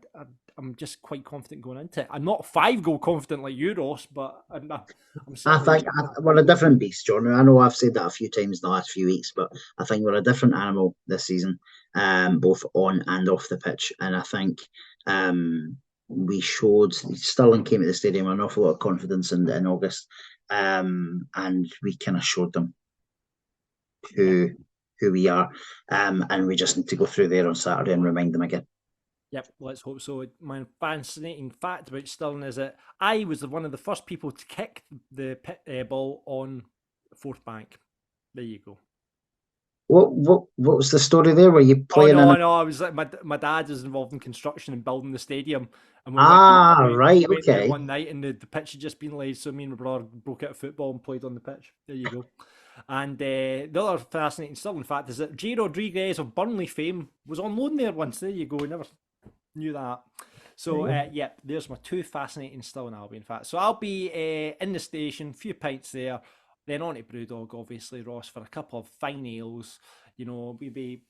F: I'm just quite confident going into it. I'm not 5-goal confident like you, Ross, but I'm
G: I think we're a different beast, John. I know I've said that a few times in the last few weeks, but I think we're a different animal this season, both on and off the pitch. And I think we showed Stirling came to the stadium with an awful lot of confidence in August, and we kind of showed them who we are, and we just need to go through there on Saturday and remind them again.
F: Yep, let's hope so. My fascinating fact about Stirling is that I was one of the first people to kick the ball on Fourth Bank. There you go.
G: What was the story there? Were you playing?
F: No. I was like my dad was involved in construction and building the stadium. And we went there one night, and the pitch had just been laid, so me and my brother broke out of football and played on the pitch. There you go. And the other fascinating Stirling fact is that J. Rodriguez of Burnley fame was on loan there once. There you go. Never knew that. So, there's my 2 fascinating Stirling Albion facts. So I'll be in the station, few pints there, then on to Brewdog, obviously, Ross, for a couple of fine ales. Maybe we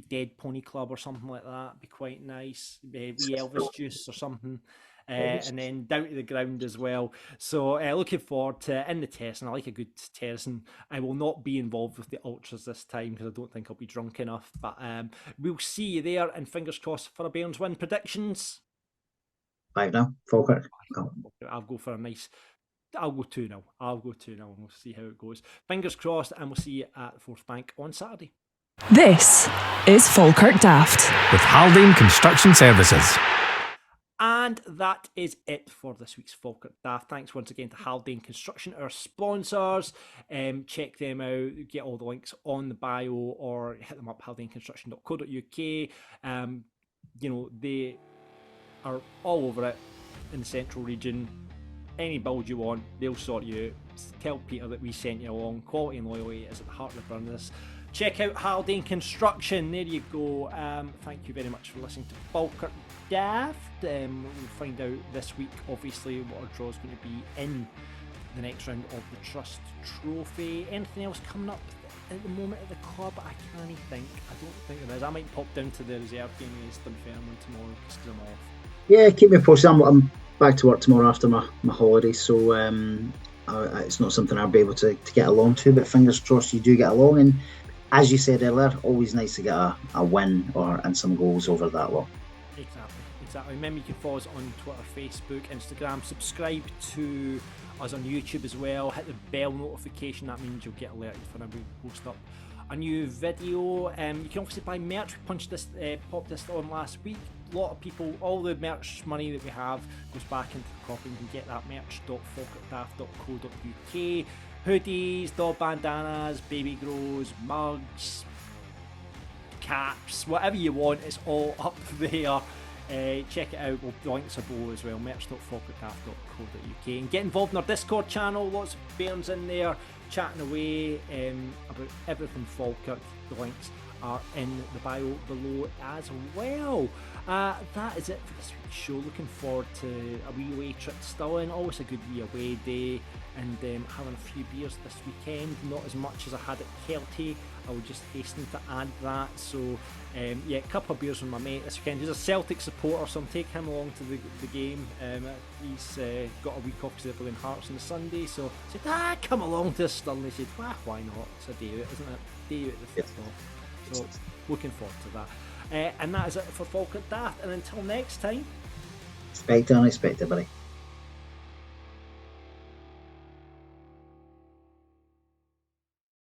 F: Dead Pony Club or something like that. Be quite nice. Wee Elvis juice or something. And then down to the ground as well. So looking forward to in the terracing. I like a good terracing. I will not be involved with the ultras this time because I don't think I'll be drunk enough. But we'll see you there, and fingers crossed for a Bairns win. Predictions?
G: 5-0, Falkirk.
F: I'll go for a nice I'll go 2-0. I'll go 2-0 and we'll see how it goes. Fingers crossed, and we'll see you at the Forth Bank on Saturday.
D: This is Falkirk Daft
E: with Haldane Construction Services.
F: And that is it for this week's Falkirk Daft. Thanks once again to Haldane Construction, our sponsors. Check them out. Get all the links on the bio or hit them up, haldaneconstruction.co.uk. They are all over it in the central region. Any build you want, they'll sort you out. Tell Peter that we sent you along. Quality and loyalty is at the heart of the business. Check out Haldane Construction. There you go. Thank you very much for listening to Falkirk Daft. We'll find out this week, obviously, what our draw is going to be in the next round of the Trust Trophy. Anything else coming up at the moment at the club? I can't think. I don't think there is. I might pop down to the reserve game against Dunfermline tomorrow because I'm off.
G: Yeah, keep me posted. I'm back to work tomorrow after my holiday, so it's not something I'll be able to get along to, but fingers crossed you do get along. And as you said earlier, always nice to get a win and some goals over that lot.
F: Exactly. Remember, you can follow us on Twitter, Facebook, Instagram. Subscribe to us on YouTube as well. Hit the bell notification. That means you'll get alerted whenever we post up a new video. You can obviously buy merch. We popped this on last week. A lot of people, all the merch money that we have goes back into the coffee. You can get that merch.falkirkdaft.co.uk. Hoodies, dog bandanas, baby grows, mugs, caps, whatever you want, it's all up there. Check it out. The links are below as well. merch.falkirkdaft.co.uk. And get involved in our Discord channel. Lots of Bairns in there chatting away about everything Falkirk. The links are in the bio below as well. That is it for this week's show. Looking forward to a wee away trip to Stirling. Always a good wee away day, and having a few beers this weekend. Not as much as I had at Kelty. I will just hasten to add that. So a couple of beers with my mate this weekend. He's a Celtic supporter, so I'm taking him along to the game. He's got a week off because they're playing Hearts on the Sunday, so I said, come along to Stirling. He said, why not? It's a day out, isn't it? Day out the football. So looking forward to that. And that is it for Falkirk Daft. And until next time,
G: expect unexpected, buddy.